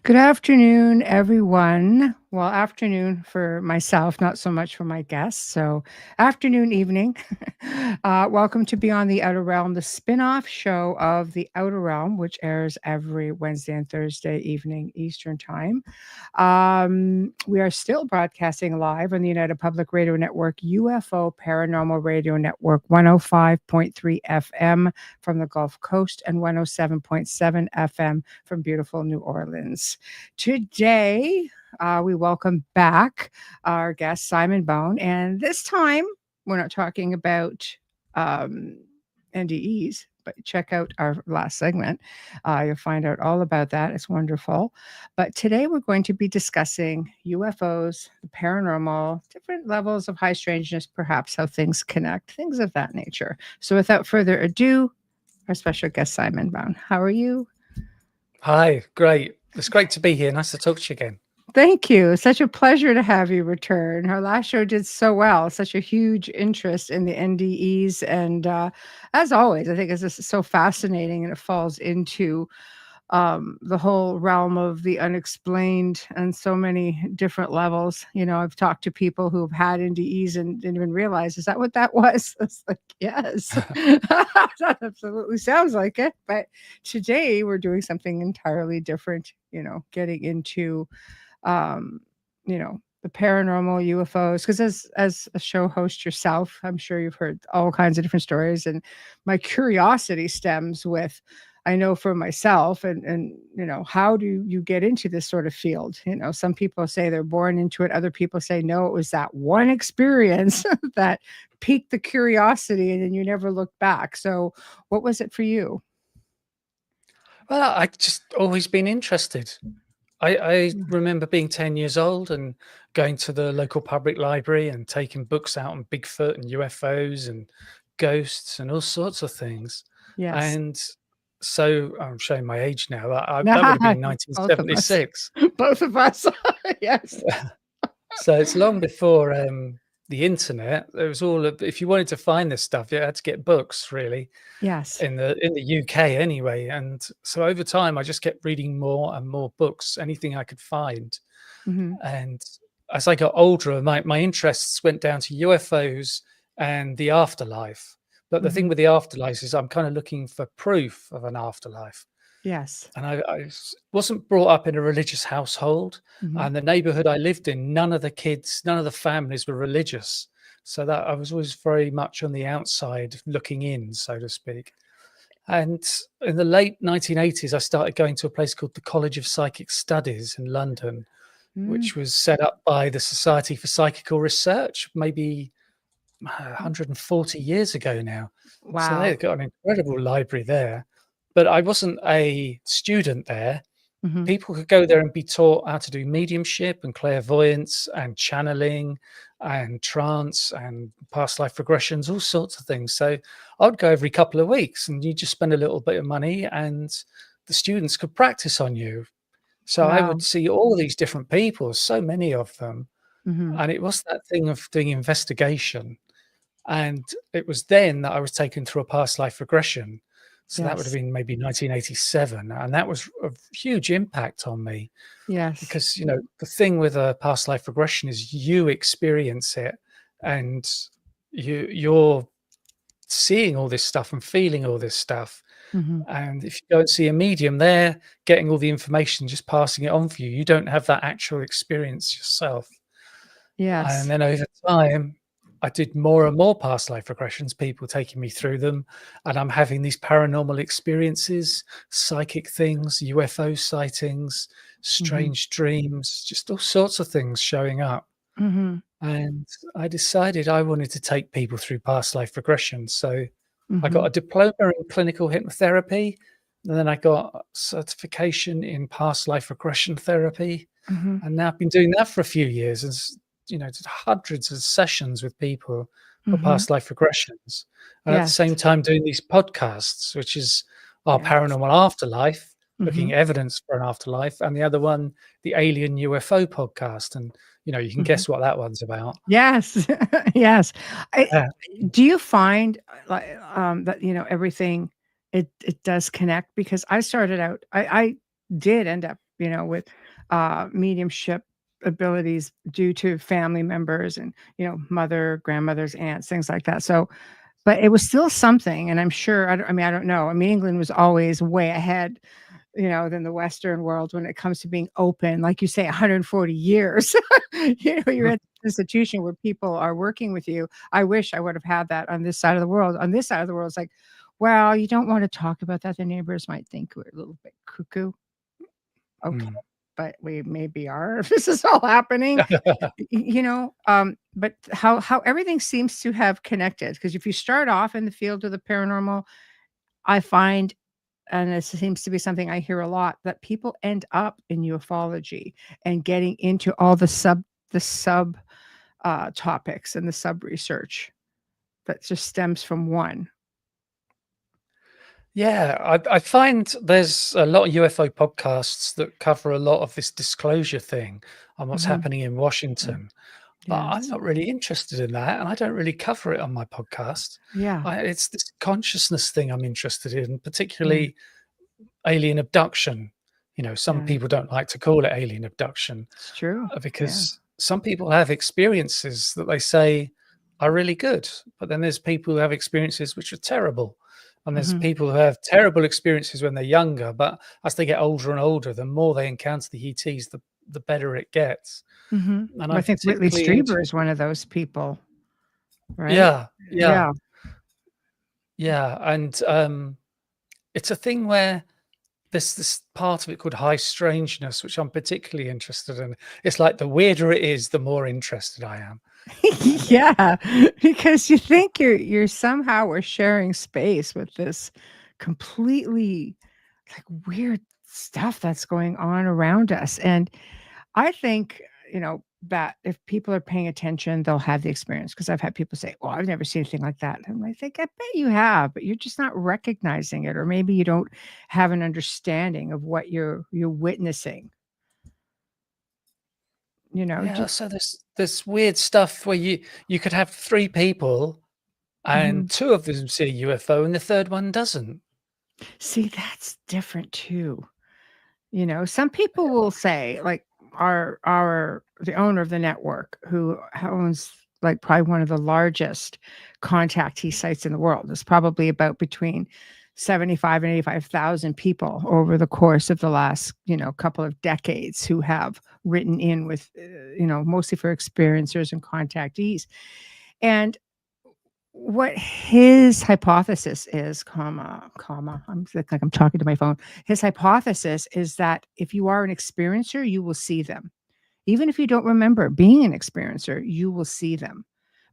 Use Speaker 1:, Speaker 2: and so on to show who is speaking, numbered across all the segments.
Speaker 1: Good afternoon, everyone. Well, afternoon for myself, not so much for my guests. So, afternoon, evening. Welcome to Beyond the Outer Realm, the spin-off show of The Outer Realm, which airs every Wednesday and Thursday evening Eastern Time. We are still broadcasting live on the United Public Radio Network, UFO Paranormal Radio Network, 105.3 FM from the Gulf Coast and 107.7 FM from beautiful New Orleans. Today, we welcome back our guest, Simon Bown. And this time, we're not talking about NDEs, but check out our last segment. You'll find out all about that. It's wonderful. But today, we're going to be discussing UFOs, the paranormal, different levels of high strangeness, perhaps how things connect, things of that nature. So without further ado, our special guest, Simon Bown. How are you?
Speaker 2: Hi, great. It's great to be here. Nice to talk to you again.
Speaker 1: Thank you. Such a pleasure to have you return. Our last show did so well, such a huge interest in the NDEs. And as always, I think it's just so fascinating, and it falls into the whole realm of the unexplained and so many different levels. You know, I've talked to people who've had NDEs and didn't even realize, is that what that was? It's like, yes, that absolutely sounds like it. But today we're doing something entirely different, you know, getting into, you know, the paranormal UFOs, because as a show host yourself, I'm sure you've heard all kinds of different stories. And my curiosity stems with, I know for myself, and you know, how do you get into this sort of field? You know, some people say they're born into it. Other people say, no, it was that one experience that piqued the curiosity and then you never looked back. So what was it for you?
Speaker 2: Well, I just always been interested. I remember being 10 years old and going to the local public library and taking books out on Bigfoot and UFOs and ghosts and all sorts of things.
Speaker 1: Yes.
Speaker 2: And so I'm showing my age now. That would have been
Speaker 1: Both of us.
Speaker 2: 1976.
Speaker 1: Both of us. Yes.
Speaker 2: So it's long before the internet. There was if you wanted to find this stuff, you had to get books, really.
Speaker 1: Yes.
Speaker 2: In the UK anyway. And so over time, I just kept reading more and more books, anything I could find.
Speaker 1: Mm-hmm.
Speaker 2: And as I got older, my interests went down to UFOs and the afterlife. But the thing with the afterlife is I'm kind of looking for proof of an afterlife.
Speaker 1: Yes.
Speaker 2: And I wasn't brought up in a religious household. And the neighborhood I lived in, none of the kids, none of the families were religious. So that I was always very much on the outside looking in, so to speak. And in the late 1980s, I started going to a place called the College of Psychic Studies in London, which was set up by the Society for Psychical Research, maybe 140 years ago now.
Speaker 1: Wow.
Speaker 2: So they've got an incredible library there. But I wasn't a student there. People could go there and be taught how to do mediumship and clairvoyance and channeling and trance and past life regressions, all sorts of things. So I'd go every couple of weeks and you just spend a little bit of money and the students could practice on you. So I would see all these different people, so many of them. And it was that thing of doing investigation. And it was then that I was taken through a past life regression. So that would have been maybe 1987. And that was a huge impact on me.
Speaker 1: Yes.
Speaker 2: Because, you know, the thing with a past life regression is you experience it and you're seeing all this stuff and feeling all this stuff. And if you go and see a medium, they're getting all the information, just passing it on for you. You don't have that actual experience yourself.
Speaker 1: Yes.
Speaker 2: And then over time, I did more and more past life regressions, people taking me through them, and I'm having these paranormal experiences, psychic things, UFO sightings, strange dreams, just all sorts of things showing up. And I decided I wanted to take people through past life regression. So I got a diploma in clinical hypnotherapy, And then I got certification in past life regression therapy.
Speaker 1: Mhm.
Speaker 2: And now I've been doing that for a few years, and did hundreds of sessions with people for
Speaker 1: Mhm.
Speaker 2: past life regressions, and at the
Speaker 1: Yes.
Speaker 2: same time doing these podcasts, which is our
Speaker 1: Yes.
Speaker 2: paranormal afterlife, looking
Speaker 1: Mhm.
Speaker 2: at evidence for an afterlife, and the other one, the alien UFO podcast, and you can
Speaker 1: Mhm.
Speaker 2: guess what that one's about.
Speaker 1: Yes. Yes. I
Speaker 2: Yeah.
Speaker 1: do you find, like, that, everything, it does connect? Because I started out, I did end up, with, mediumship abilities due to family members and, mother, grandmothers, aunts, things like that. So, but it was still something, and I'm sure, I don't know. I mean, England was always way ahead, than the Western world when it comes to being open, like you say, 140 years. You're
Speaker 2: Mhm.
Speaker 1: at an institution where people are working with you. I wish I would have had that on this side of the world. On this side of the world, it's like, well, you don't want to talk about that. The neighbors might think we're a little bit cuckoo. Okay,
Speaker 2: Mm.
Speaker 1: but we maybe are if this is all happening. But how everything seems to have connected, because if you start off in the field of the paranormal, I find, and this seems to be something I hear a lot, that people end up in ufology and getting into all the sub topics and the sub research that just stems from one.
Speaker 2: Yeah, I find there's a lot of UFO podcasts that cover a lot of this disclosure thing on what's
Speaker 1: Mhm.
Speaker 2: happening in
Speaker 1: Mm.
Speaker 2: Washington. But I'm
Speaker 1: Yes.
Speaker 2: not really interested in that, and I don't really cover it on my podcast.
Speaker 1: Yeah.
Speaker 2: It's this consciousness thing I'm interested in,
Speaker 1: Yeah.
Speaker 2: particularly alien abduction. Some
Speaker 1: Yeah.
Speaker 2: people don't like to call it alien abduction
Speaker 1: It's true. Yeah.
Speaker 2: because some people have experiences that they say are really good, but then there's people who have experiences which are terrible. And there's
Speaker 1: Mhm.
Speaker 2: people who have terrible experiences when they're younger, but as they get older and older, the more they encounter the ETs, the better it gets.
Speaker 1: Mhm.
Speaker 2: And
Speaker 1: Well, I
Speaker 2: I'm
Speaker 1: think Whitley
Speaker 2: particularly into
Speaker 1: Strieber is one of those people, right?
Speaker 2: yeah, yeah,
Speaker 1: Yeah.
Speaker 2: yeah, and, it's a thing where there's this part of it called high strangeness, which I'm particularly interested in. It's like the weirder it is, the more interested I am. And
Speaker 1: Yeah, because you think you're somehow we're sharing space with this completely, like, weird stuff that's going on around us, and I think, that if people are paying attention, they'll have the experience. Because 'cause I've had people say, "Well, I've never seen anything like that." And I think, "I bet you have, but you're just not recognizing it, or maybe you don't have an understanding of what you're witnessing."
Speaker 2: yeah,
Speaker 1: Ju
Speaker 2: so there's weird stuff where you could have 3 people and
Speaker 1: Mhm.
Speaker 2: 2 of them see a UFO and the 3rd one doesn't.
Speaker 1: See, that's different too. Some people will say, like, our the owner of the network, who owns, like, probably one of the largest contactee sites in the world. There's probably about between 75 and 85,000 people over the course of the last, couple of decades who have written in with, mostly for experiencers and contactees. And what his hypothesis is, I'm like I'm talking to my phone. His hypothesis is that if you are an experiencer, you will see them. Even if you don't remember being an experiencer, you will see them.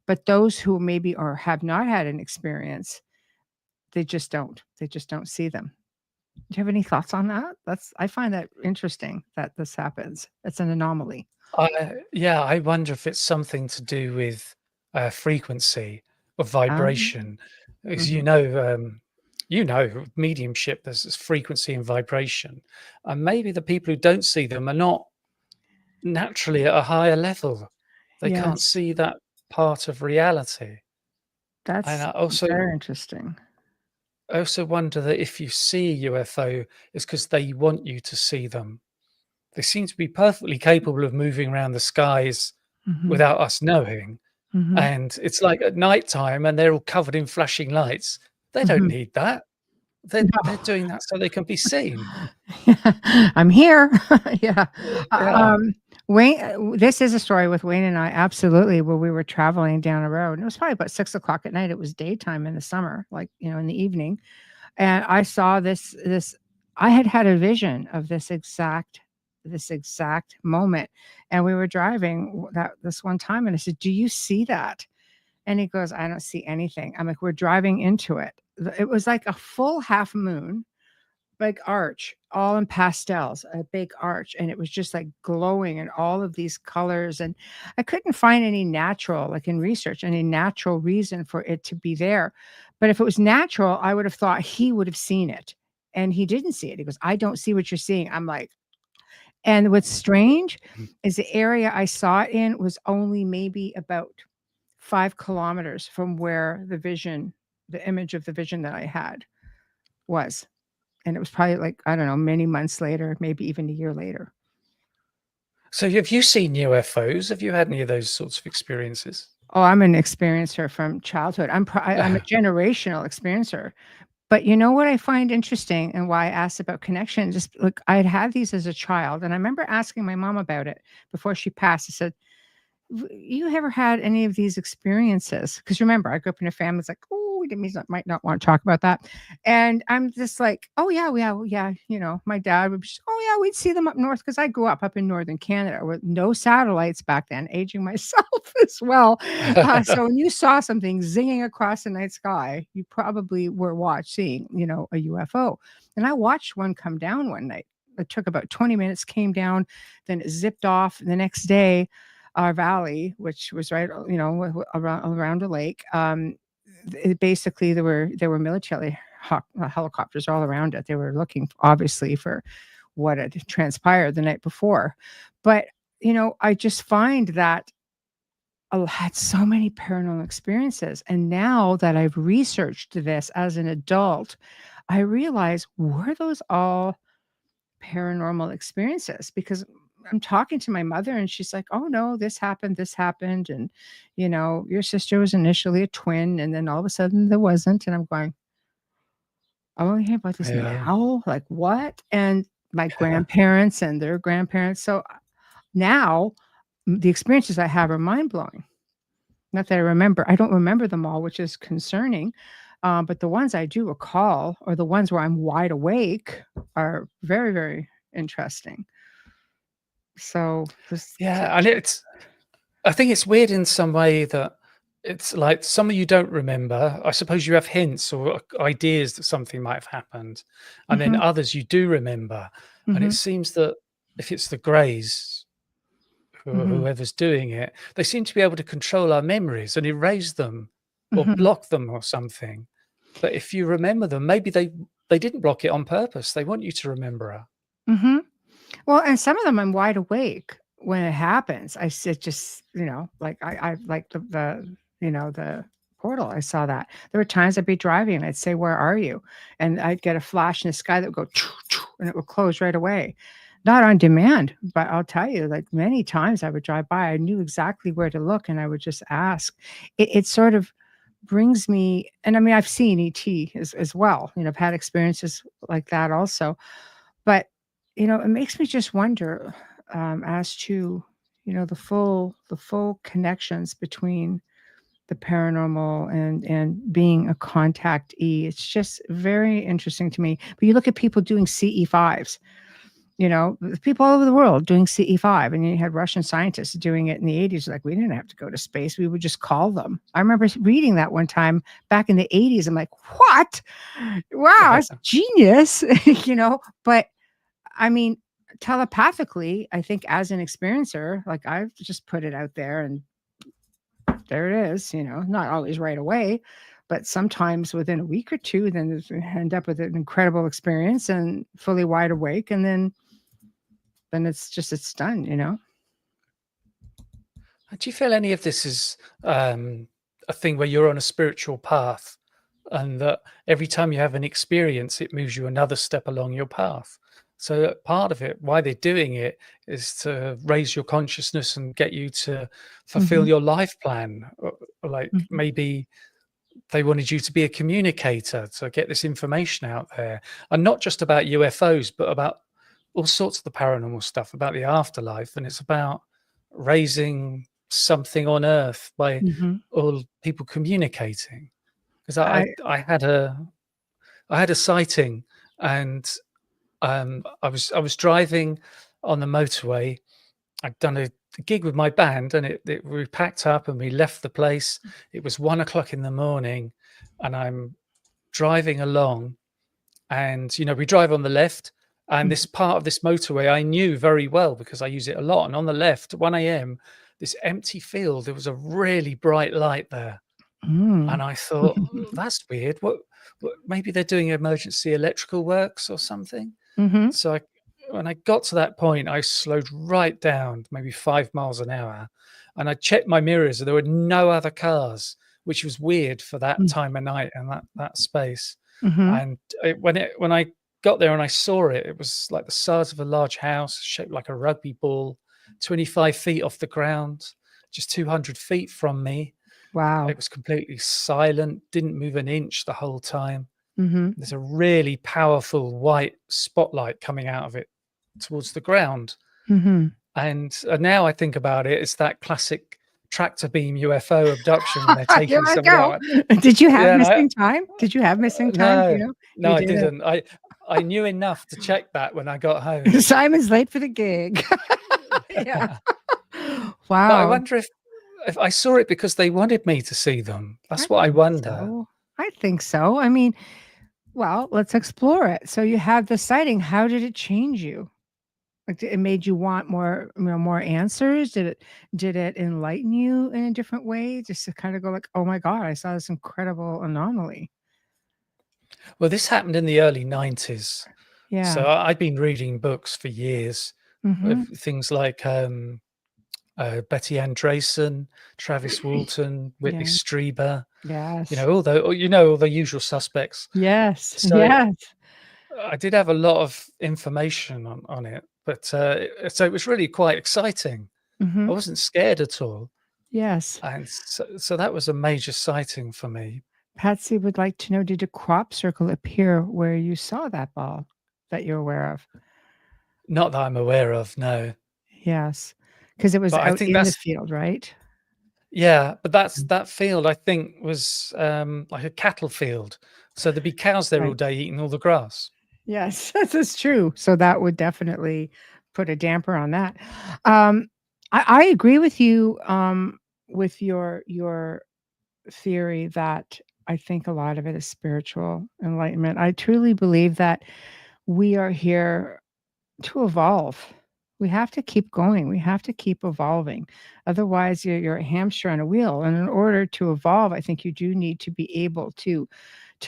Speaker 1: But those who maybe or have not had an experience, they just don't. They just don't see them. Do you have any thoughts on that? I find that interesting that this happens. It's an anomaly.
Speaker 2: Yeah, I wonder if it's something to do with, frequency or
Speaker 1: Um,
Speaker 2: vibration, because
Speaker 1: mhm.
Speaker 2: mediumship, there's this frequency and vibration, and maybe the people who don't see them are not naturally at a higher level. They can't
Speaker 1: Yes,
Speaker 2: see that part of reality. And
Speaker 1: that's very interesting.
Speaker 2: I also wonder that if you see a UFO, it's because they want you to see them. They seem to be perfectly capable of moving around the skies
Speaker 1: Mhm,
Speaker 2: without us knowing.
Speaker 1: mhm,
Speaker 2: And it's like at night time and they're all covered in flashing lights. They don't
Speaker 1: mhm.
Speaker 2: need that. They're
Speaker 1: No.
Speaker 2: doing that so they can be seen.
Speaker 1: I'm here. Yeah.
Speaker 2: Yeah.
Speaker 1: Wayne, this is a story with Wayne and I, absolutely, where we were traveling down a road, and it was probably about 6 o'clock at night. It was daytime in the summer, like, in the evening, and I saw this I had had a vision of this exact moment, and we were driving that this one time, and I said, "Do you see that?" And he goes, "I don't see anything." I'm like, "We're driving into it." It was like a full half moon, big arch, all in pastels, a big arch, and it was just like glowing in all of these colors. And I couldn't find any natural, like in research, any natural reason for it to be there. But if it was natural, I would have thought he would have seen it. And he didn't see it. He goes, I don't see what you're seeing. I'm like, and what's strange is the area I saw it in was only maybe about 5 kilometers from where the image of the vision that I had was. And it was probably like, I don't know, many months later, maybe even a year later.
Speaker 2: So have you seen UFOs? Have you had any of those sorts of experiences?
Speaker 1: Oh, I'm an experiencer from childhood. I'm a generational experiencer. But you know what I find interesting and why I asked about connection? Just look, I'd had these as a child, and I remember asking my mom about it before she passed. I said, you ever had any of these experiences? Because remember, I grew up in a family that's like, oh, it means I might not want to talk about that. And I'm just like, oh yeah, yeah, yeah. My dad would be, oh yeah, we'd see them up north because I grew up in northern Canada with no satellites back then, aging myself as well. So when you saw something zinging across the night sky, you probably were seeing, a UFO. And I watched one come down one night. It took about 20 minutes, came down, then it zipped off. The next day, our valley, which was right, around a lake. Basically, there were military helicopters all around it. They were looking, obviously, for what had transpired the night before. But I just find that I had so many paranormal experiences, and now that I've researched this as an adult, I realize, were those all paranormal experiences? Because I'm talking to my mother and she's like, oh no, this happened. And, your sister was initially a twin and then all of a sudden there wasn't. And I'm going, I'm only hearing about this
Speaker 2: Yeah.
Speaker 1: now. Like what? And my grandparents and their grandparents. So now the experiences I have are mind blowing. Not that I don't remember them all, which is concerning. But the ones I do recall, or the ones where I'm wide awake, are very, very interesting. So this,
Speaker 2: Yeah, and I think it's weird in some way that it's like some of you don't remember. I suppose you have hints or ideas that something might have happened, and then
Speaker 1: mhm,
Speaker 2: others you do remember. And it
Speaker 1: mhm,
Speaker 2: seems that if it's the Greys,
Speaker 1: mhm,
Speaker 2: whoever's doing it, they seem to be able to control our memories and erase them or
Speaker 1: mhm,
Speaker 2: block them or something. But if you remember them, maybe they didn't block it on purpose. They want you to remember her.
Speaker 1: mhm. Well, and some of them I'm wide awake when it happens. I said just, like I like the portal. I saw that. There were times I'd be driving and I'd say, "Where are you?" And I'd get a flash in the sky that would go choo, choo, and it would close right away. Not on demand, but I'll tell you, like many times I would drive by, I knew exactly where to look and I would just ask. It sort of brings me, and I mean, I've seen ET as well. I've had experiences like that also. But, it makes me just wonder, as to, the full connections between the paranormal and being a contactee. It's just very interesting to me. But you look at people doing CE5s, people all over the world doing CE5, and you had Russian scientists doing it in the 80s. Like, we didn't have to go to space. We would just call them. I remember reading that one time back in the 80s. I'm like, what? Wow, that's genius, But I mean, telepathically, I think as an experiencer, like I've just put it out there and there it is, not always right away, but sometimes within a week or two, then you end up with an incredible experience and fully wide awake. And then it's done.
Speaker 2: Do you feel any of this is a thing where you're on a spiritual path and that every time you have an experience, it moves you another step along your path? So part of it, why they're doing it, is to raise your consciousness and get you to fulfill
Speaker 1: Mhm,
Speaker 2: your life plan. Or like
Speaker 1: mhm,
Speaker 2: maybe they wanted you to be a communicator to get this information out there, and not just about UFOs, but about all sorts of the paranormal stuff, about the afterlife. And it's about raising something on Earth by
Speaker 1: mhm.
Speaker 2: all people communicating. Because
Speaker 1: I
Speaker 2: I had a sighting, and I was driving on the motorway. I'd done a gig with my band, and we packed up and we left the place. It was 1 o'clock in the morning, and I'm driving along, and we drive on the left, and this part of this motorway I knew very well because I use it a lot. And on the left, at 1 a.m., this empty field, there was a really bright light there. And I thought, that's weird. What maybe they're doing emergency electrical works or something. So when I got to that point, I slowed right down, maybe 5 miles an hour, and I checked my mirrors, and there were no other cars, which was weird for that time of night and that space. And when I got there and I saw it, it was like the size of a large house, shaped like a rugby ball, 25 feet off the ground, just 200 feet from me.
Speaker 1: Wow.
Speaker 2: It was completely silent, didn't move an inch the whole time. There's a really powerful white spotlight coming out of it towards the ground. And now I think about it, it's that classic tractor beam UFO abduction when they're taking somebody out.
Speaker 1: Did you have missing time? Did you have missing time?
Speaker 2: No, I didn't. I knew enough to check that when I got home.
Speaker 1: Simon's late for the gig. Yeah. Wow.
Speaker 2: But I wonder if I saw it because they wanted me to see them. That's what I wonder.
Speaker 1: So. I think so. I mean, well, let's explore it. So you have the sighting. How did it change you? Like, it made you want more, more answers? Did it enlighten you in a different way? Just to kind of go like, oh my God, I saw this incredible anomaly.
Speaker 2: Well, this happened in the early 90s.
Speaker 1: Yeah.
Speaker 2: So I'd been reading books for years, things like Betty Andreson, Travis Walton, Whitley Strieber.
Speaker 1: Yes.
Speaker 2: All the usual suspects.
Speaker 1: Yes.
Speaker 2: So
Speaker 1: yes.
Speaker 2: I did have a lot of information on it, but so it was really quite exciting. I wasn't scared at all.
Speaker 1: Yes.
Speaker 2: And so that was a major sighting for me.
Speaker 1: Patsy would like to know, did a crop circle appear where you saw that ball that you're aware of?
Speaker 2: Not that I'm aware of, no.
Speaker 1: Yes. Because it was out in the field, right?
Speaker 2: Yeah, but that field, I think, was like a cattle field. So there'd be cows there all day eating all the grass.
Speaker 1: Yes, that's true. So that would definitely put a damper on that. I agree with you with your theory that I think a lot of it is spiritual enlightenment. I truly believe that we are here to evolve. We have to keep going. We have to keep evolving. Otherwise, you're a hamster on a wheel. And in order to evolve, I think you do need to be able to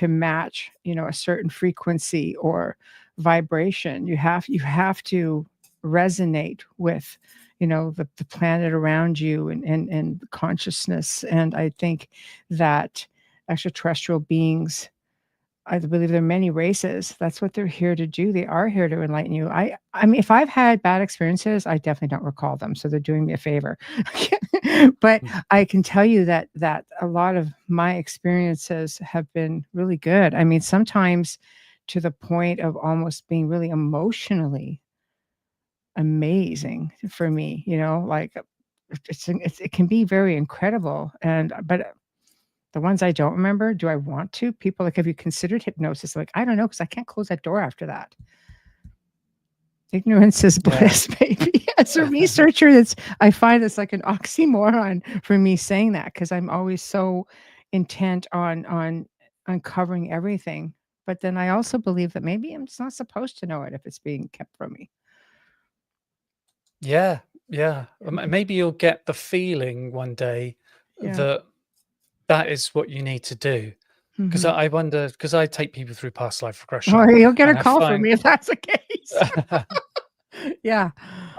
Speaker 1: match, a certain frequency or vibration. You have to resonate with, the planet around you and consciousness. And I think that extraterrestrial beings, I believe there are many races. That's what they're here to do. They are here to enlighten you. I mean, if I've had bad experiences, I definitely don't recall them. So they're doing me a favor. But I can tell you that a lot of my experiences have been really good. I mean, sometimes to the point of almost being really emotionally amazing for me, like it can be very incredible. But the ones I don't remember, do I want to? People like, have you considered hypnosis? Like, I don't know, because I can't close that door after that. Ignorance is bliss, baby. As a researcher, I find it's like an oxymoron for me saying that, because I'm always so intent on uncovering everything. But then I also believe that maybe I'm just not supposed to know it if it's being kept from me.
Speaker 2: Yeah. Maybe you'll get the feeling one day that is what you need to do. Because I wonder, because I take people through past life regression.
Speaker 1: Oh, you'll get a call from me if that's the case. Yeah.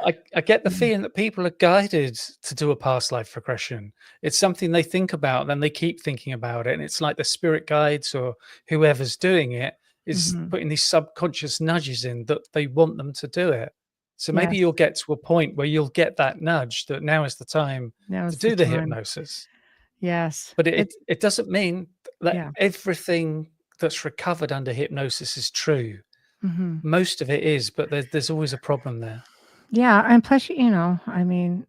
Speaker 2: I get the feeling that people are guided to do a past life regression. It's something they think about, then they keep thinking about it. And it's like the spirit guides or whoever's doing it is putting these subconscious nudges in that they want them to do it. So maybe you'll get to a point where you'll get that nudge that now is the time to do the hypnosis.
Speaker 1: Yes.
Speaker 2: But it doesn't mean that everything that's recovered under hypnosis is true. Most of it is, but there's always a problem there.
Speaker 1: Yeah, and plus, I mean,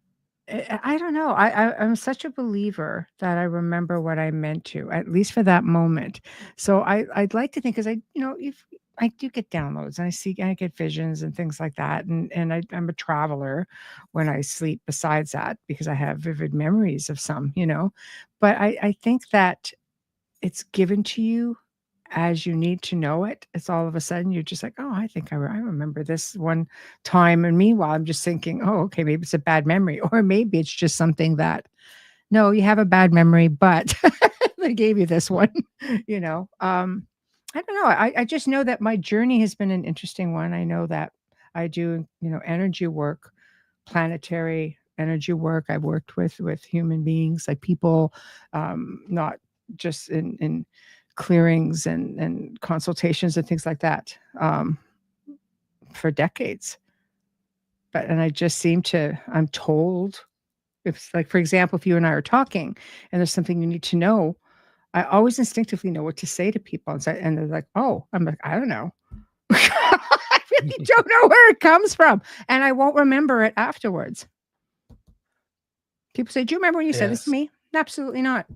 Speaker 1: I don't know. I'm such a believer that I remember what I meant to, at least for that moment. So I'd like to think, because if I do get downloads and I get visions and things like that, and I'm a traveler when I sleep. Besides that, because I have vivid memories of some, but I think that it's given to you as you need to know it, it's all of a sudden you're just like, oh, I think I remember this one time. And meanwhile, I'm just thinking, oh, okay, maybe it's a bad memory, or maybe it's just something that, no, you have a bad memory, but they gave you this one, you know. I don't know. I just know that my journey has been an interesting one. I know that I do, energy work, planetary energy work. I've worked with human beings, like people, not just in clearings and consultations and things like that, for decades. And I just seem to, I'm told, if like, for example, if you and I are talking and there's something you need to know, I always instinctively know what to say to people. And they're like, oh, I'm like, I don't know. I really don't know where it comes from. And I won't remember it afterwards. People say, do you remember when you said this to
Speaker 2: Yes.
Speaker 1: me? Absolutely not.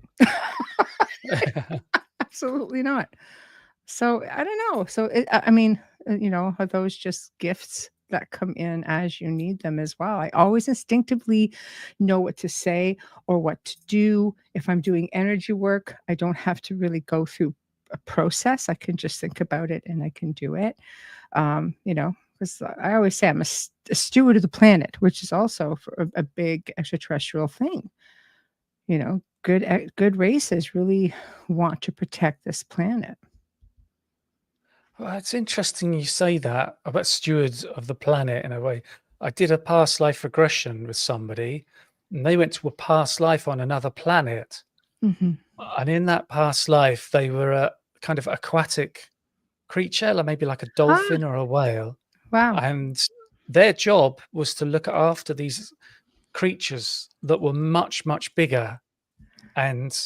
Speaker 1: Absolutely not. So I don't know. So I mean, are those just gifts that come in as you need them as well? I always instinctively know what to say or what to do. If I'm doing energy work, I don't have to really go through a process. I can just think about it and I can do it. Because I always say I'm a steward of the planet, which is also for a big extraterrestrial thing. Good races really want to protect this planet.
Speaker 2: Well, it's interesting you say that about stewards of the planet in a way. I did a past life regression with somebody, and they went to a past life on another planet.
Speaker 1: Mm-hmm.
Speaker 2: And in that past life, they were a kind of aquatic creature, like maybe like a
Speaker 1: Ah,
Speaker 2: dolphin or a whale.
Speaker 1: wow.
Speaker 2: And their job was to look after these creatures that were much, much bigger. And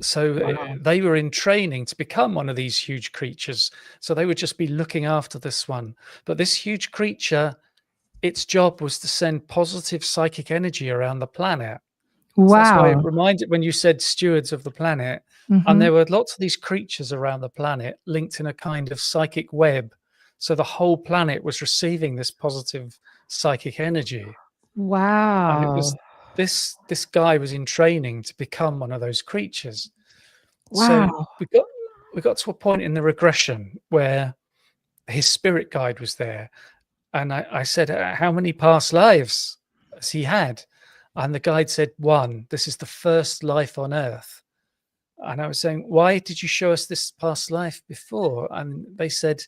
Speaker 2: so
Speaker 1: Wow.
Speaker 2: they were in training to become one of these huge creatures. So they would just be looking after this one. But this huge creature, its job was to send positive psychic energy around the planet. So that's why it
Speaker 1: Wow.
Speaker 2: reminded when you said stewards of the planet, and
Speaker 1: Mhm.
Speaker 2: there were lots of these creatures around the planet linked in a kind of psychic web. So the whole planet was receiving this positive psychic energy. And it was
Speaker 1: Wow.
Speaker 2: this guy was in training to become one of those creatures. So
Speaker 1: Wow.
Speaker 2: we got to a point in the regression where his spirit guide was there. And I said, how many past lives has he had? And the guide said, one. This is the first life on Earth. And I was saying, why did you show us this past life before? And they said,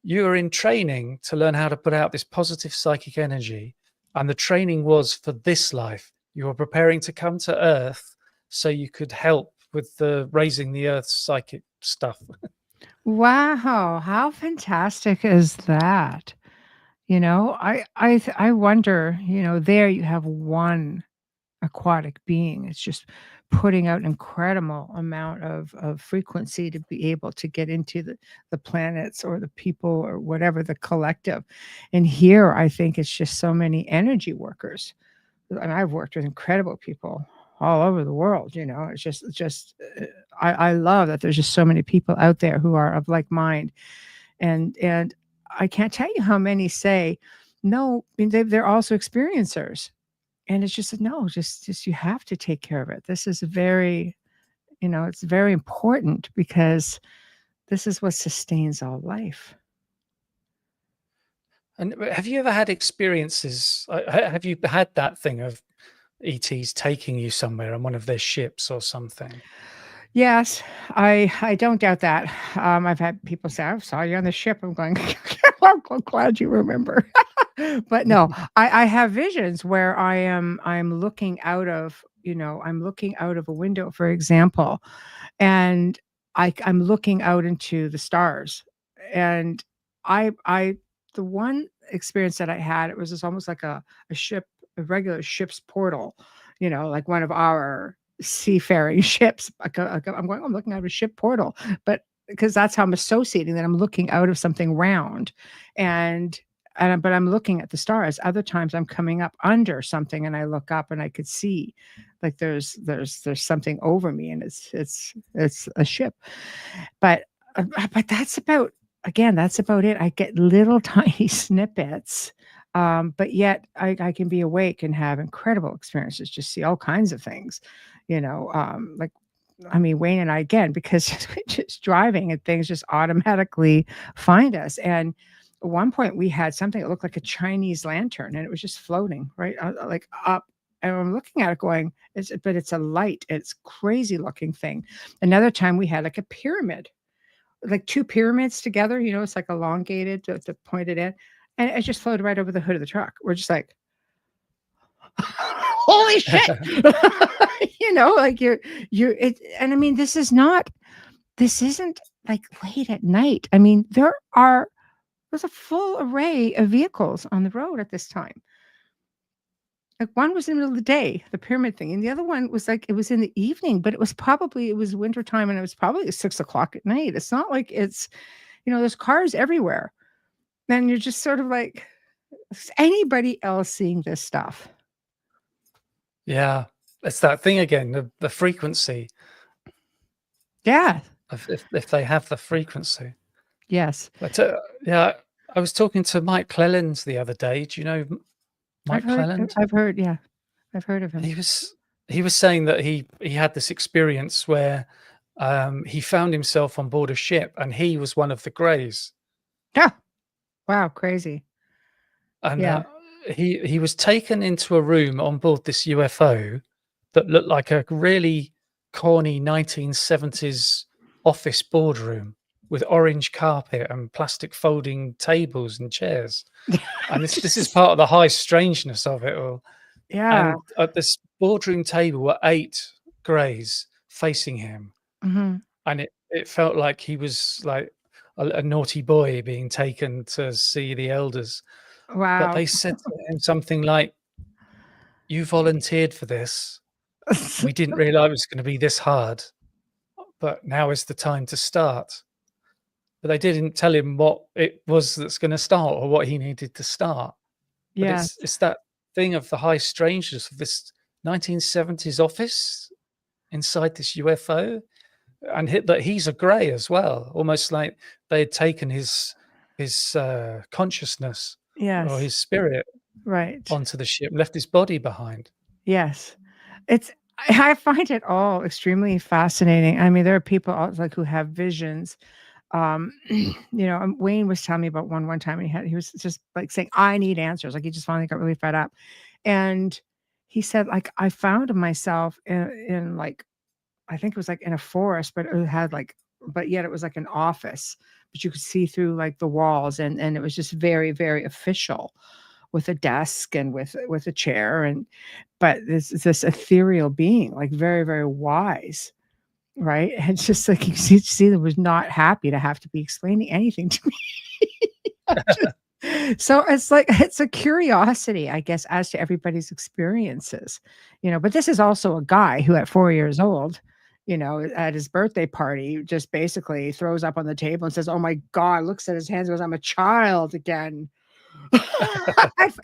Speaker 2: you were in training to learn how to put out this positive psychic energy. And the training was for this life. You were preparing to come to Earth so you could help with the raising the Earth's psychic stuff.
Speaker 1: Wow, how fantastic is that? I wonder, there you have one aquatic being. It's just putting out an incredible amount of frequency to be able to get into the planets or the people or whatever, the collective. And here, I think it's just so many energy workers. And I've worked with incredible people all over the world. It's just I love that there's just so many people out there who are of like mind. And I can't tell you how many say, no, I mean, they're also experiencers. And it's just no, just you have to take care of it. This is very, it's very important because this is what sustains all life.
Speaker 2: And have you ever had experiences? Have you had that thing of ETs taking you somewhere on one of their ships or something?
Speaker 1: Yes, I don't doubt that. I've had people say, "I saw you on the ship." I'm going, "I'm glad you remember." But no, I have visions where I'm looking out of, I'm looking out of a window, for example, and I'm looking out into the stars. And I the one experience that I had, it was just almost like a ship, a regular ship's portal, like one of our seafaring ships. I'm going, I'm looking out of a ship portal, but because that's how I'm associating that I'm looking out of something round, and but I'm looking at the stars. Other times I'm coming up under something and I look up and I could see like there's something over me, and it's a ship. But but that's about, again, that's about it. I get little tiny snippets. But yet I can be awake and have incredible experiences, just see all kinds of things, like I mean, Wayne and I, again, because we're just driving and things just automatically find us. And at one point we had something that looked like a Chinese lantern and it was just floating right like up. And I'm looking at it going, but it's a light. It's crazy looking thing. Another time we had like a pyramid, like two pyramids together, it's like elongated to pointed in. And it just floated right over the hood of the truck. We're just like, holy shit. Like and I mean, this isn't like late at night. I mean, there's a full array of vehicles on the road at this time. Like one was in the middle of the day, the pyramid thing, and the other one was like it was in the evening, but it was wintertime and it was probably 6 o'clock at night. It's not like there's cars everywhere. And you're just sort of like, is anybody else seeing this stuff?
Speaker 2: Yeah, it's that thing again, the frequency.
Speaker 1: Yeah.
Speaker 2: If they have the frequency.
Speaker 1: Yes.
Speaker 2: But yeah, I was talking to Mike Clelland the other day. Do you know Mike Clelland?
Speaker 1: I've heard, yeah. I've heard of him.
Speaker 2: He was saying that he had this experience where he found himself on board a ship and he was one of the greys.
Speaker 1: Yeah. Wow, crazy.
Speaker 2: And yeah. He was taken into a room on board this UFO that looked like a really corny 1970s office boardroom with orange carpet and plastic folding tables and chairs. And this is part of the high strangeness of it all.
Speaker 1: Yeah.
Speaker 2: And at this boardroom table were 8 greys facing him.
Speaker 1: Mm-hmm.
Speaker 2: And it felt like he was like a naughty boy being taken to see the elders.
Speaker 1: Wow.
Speaker 2: But they said to him something like, "You volunteered for this. We didn't realize it was going to be this hard, but now is the time to start." But they didn't tell him what it was that's going to start or what he needed to start. But it's that thing of the high strangeness of this 1970s office inside this UFO, and that he's a grey as well, almost like they had taken his consciousness or his spirit onto the ship, left his body behind.
Speaker 1: Yes. I find it all extremely fascinating. I mean, there are people like who have visions. Wayne was telling me about one time he was just like saying, I need answers. Like he just finally got really fed up. And he said, like, I found myself in like, I think it was like in a forest, but it had like, but yet it was like an office, but you could see through like the walls and it was just very, very official with a desk and with a chair. But this ethereal being, like very, very wise. Right. And it's just like you see that was not happy to have to be explaining anything to me. So it's like it's a curiosity, I guess, as to everybody's experiences, but this is also a guy who at 4 years old, at his birthday party, just basically throws up on the table and says, "Oh my God," looks at his hands and goes, "I'm a child again."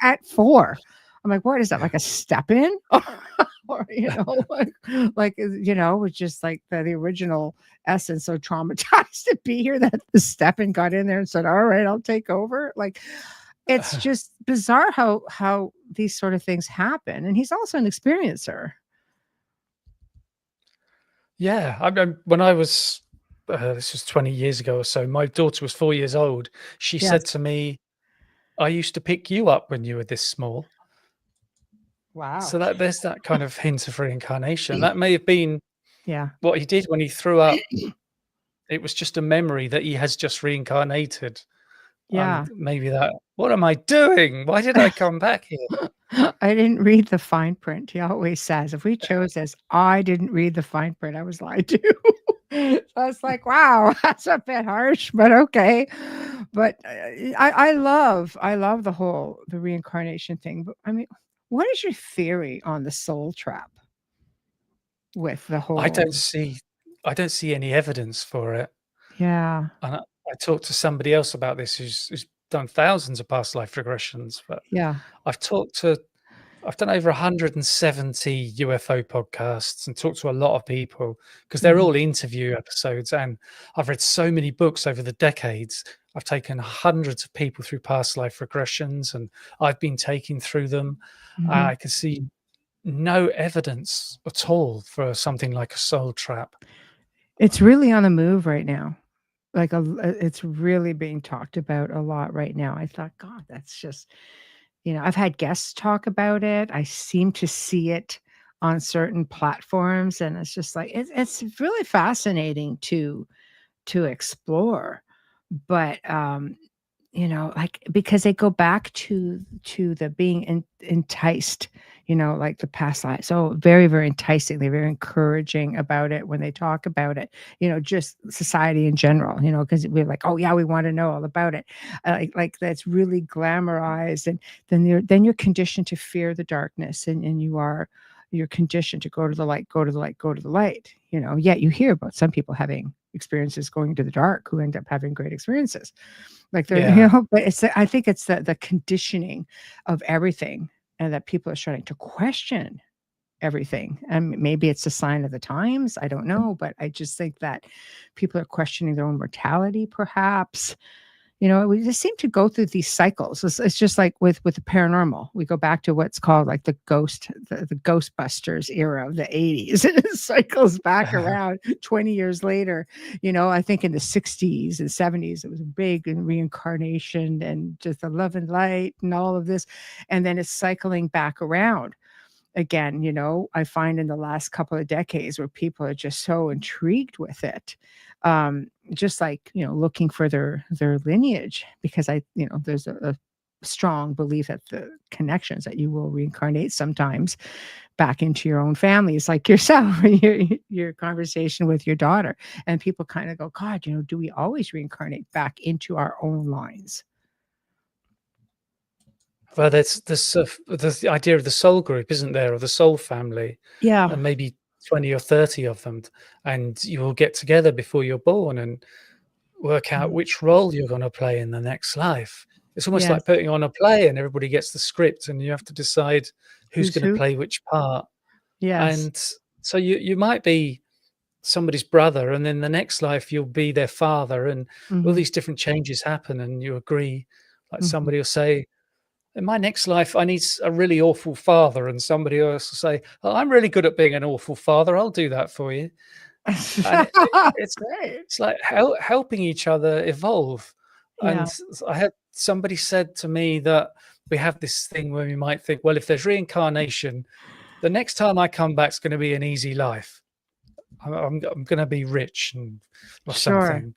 Speaker 1: At 4. I'm like, what is that? Like a step in? Or, was just like the original essence, so traumatized to be here that the step in got in there and said, "All right, I'll take over." Like, it's just bizarre how these sort of things happen. And he's also an experiencer.
Speaker 2: Yeah. I mean, when I was, this was 20 years ago or so, my daughter was 4 years old. She said to me, "I used to pick you up when you were this small."
Speaker 1: Wow.
Speaker 2: So there's that kind of hint of reincarnation. That may have been what he did when he threw up. It was just a memory that he has just reincarnated.
Speaker 1: Yeah.
Speaker 2: And maybe what am I doing? Why did I come back here?
Speaker 1: I didn't read the fine print. He always says, if we chose this, I didn't read the fine print. I was lied to. So I was like, wow, that's a bit harsh, but okay. But I love the reincarnation thing. But I mean, what is your theory on the soul trap with the whole?
Speaker 2: I don't see any evidence for it.
Speaker 1: Yeah.
Speaker 2: And I talked to somebody else about this who's done thousands of past life regressions, but I've done over 170 UFO podcasts and talked to a lot of people because they're all interview episodes. And I've read so many books over the decades. I've taken hundreds of people through past life regressions and I've been taken through them. I can see no evidence at all for something like a soul trap.
Speaker 1: It's really on the move right now. Like, it's really being talked about a lot right now. I thought, "God, that's just" I've had guests talk about it. I seem to see it on certain platforms, and it's just like it's really fascinating to explore. But, like, because they go back to the being enticed, like the past life. So very, very enticing. They're very encouraging about it when they talk about it, just society in general, because we're like, oh yeah, we want to know all about it. Like that's really glamorized. And then you're conditioned to fear the darkness, and you're conditioned to go to the light, go to the light, go to the light. Yet you hear about some people having experiences going to the dark who end up having great experiences. Like they're,
Speaker 2: Yeah.
Speaker 1: but I think it's the conditioning of everything, and that people are starting to question everything. And maybe it's a sign of the times. I don't know, but I just think that people are questioning their own mortality, perhaps. We just seem to go through these cycles. It's just like with the paranormal. We go back to what's called like the Ghostbusters era of the 80s. It cycles back around 20 years later. I think in the 60s and 70s, it was big in reincarnation and just the love and light and all of this. And then it's cycling back around again. I find in the last couple of decades where people are just so intrigued with it, just like looking for their lineage, because there's a strong belief that the connections that you will reincarnate sometimes back into your own families, like yourself, your conversation with your daughter. And people kind of go, God, do we always reincarnate back into our own lines?
Speaker 2: Well, there's the idea of the soul group, isn't there, or the soul family,
Speaker 1: Yeah.
Speaker 2: and maybe 20 or 30 of them, and you all get together before you're born and work out
Speaker 1: Mm.
Speaker 2: which role you're going to play in the next life. It's almost
Speaker 1: Yes.
Speaker 2: like putting on a play, and everybody gets the script, and you have to decide who's
Speaker 1: Who's
Speaker 2: going to
Speaker 1: who?
Speaker 2: play which part.
Speaker 1: Yes.
Speaker 2: And so you might be somebody's brother, and then the next life you'll be their father, and all
Speaker 1: Hmm.
Speaker 2: these different changes happen, and you agree. Like
Speaker 1: Hmm.
Speaker 2: somebody will say, in my next life, I need a really awful father, and somebody else will say, "Oh, I'm really good at being an awful father. I'll do that for you." And it's
Speaker 1: Right.
Speaker 2: it's like helping each other evolve. And
Speaker 1: Yeah.
Speaker 2: I had somebody said to me that we have this thing where we might think, well, if there's reincarnation, the next time I come back is going to be an easy life. I'm going to be rich and or
Speaker 1: Sure.
Speaker 2: something.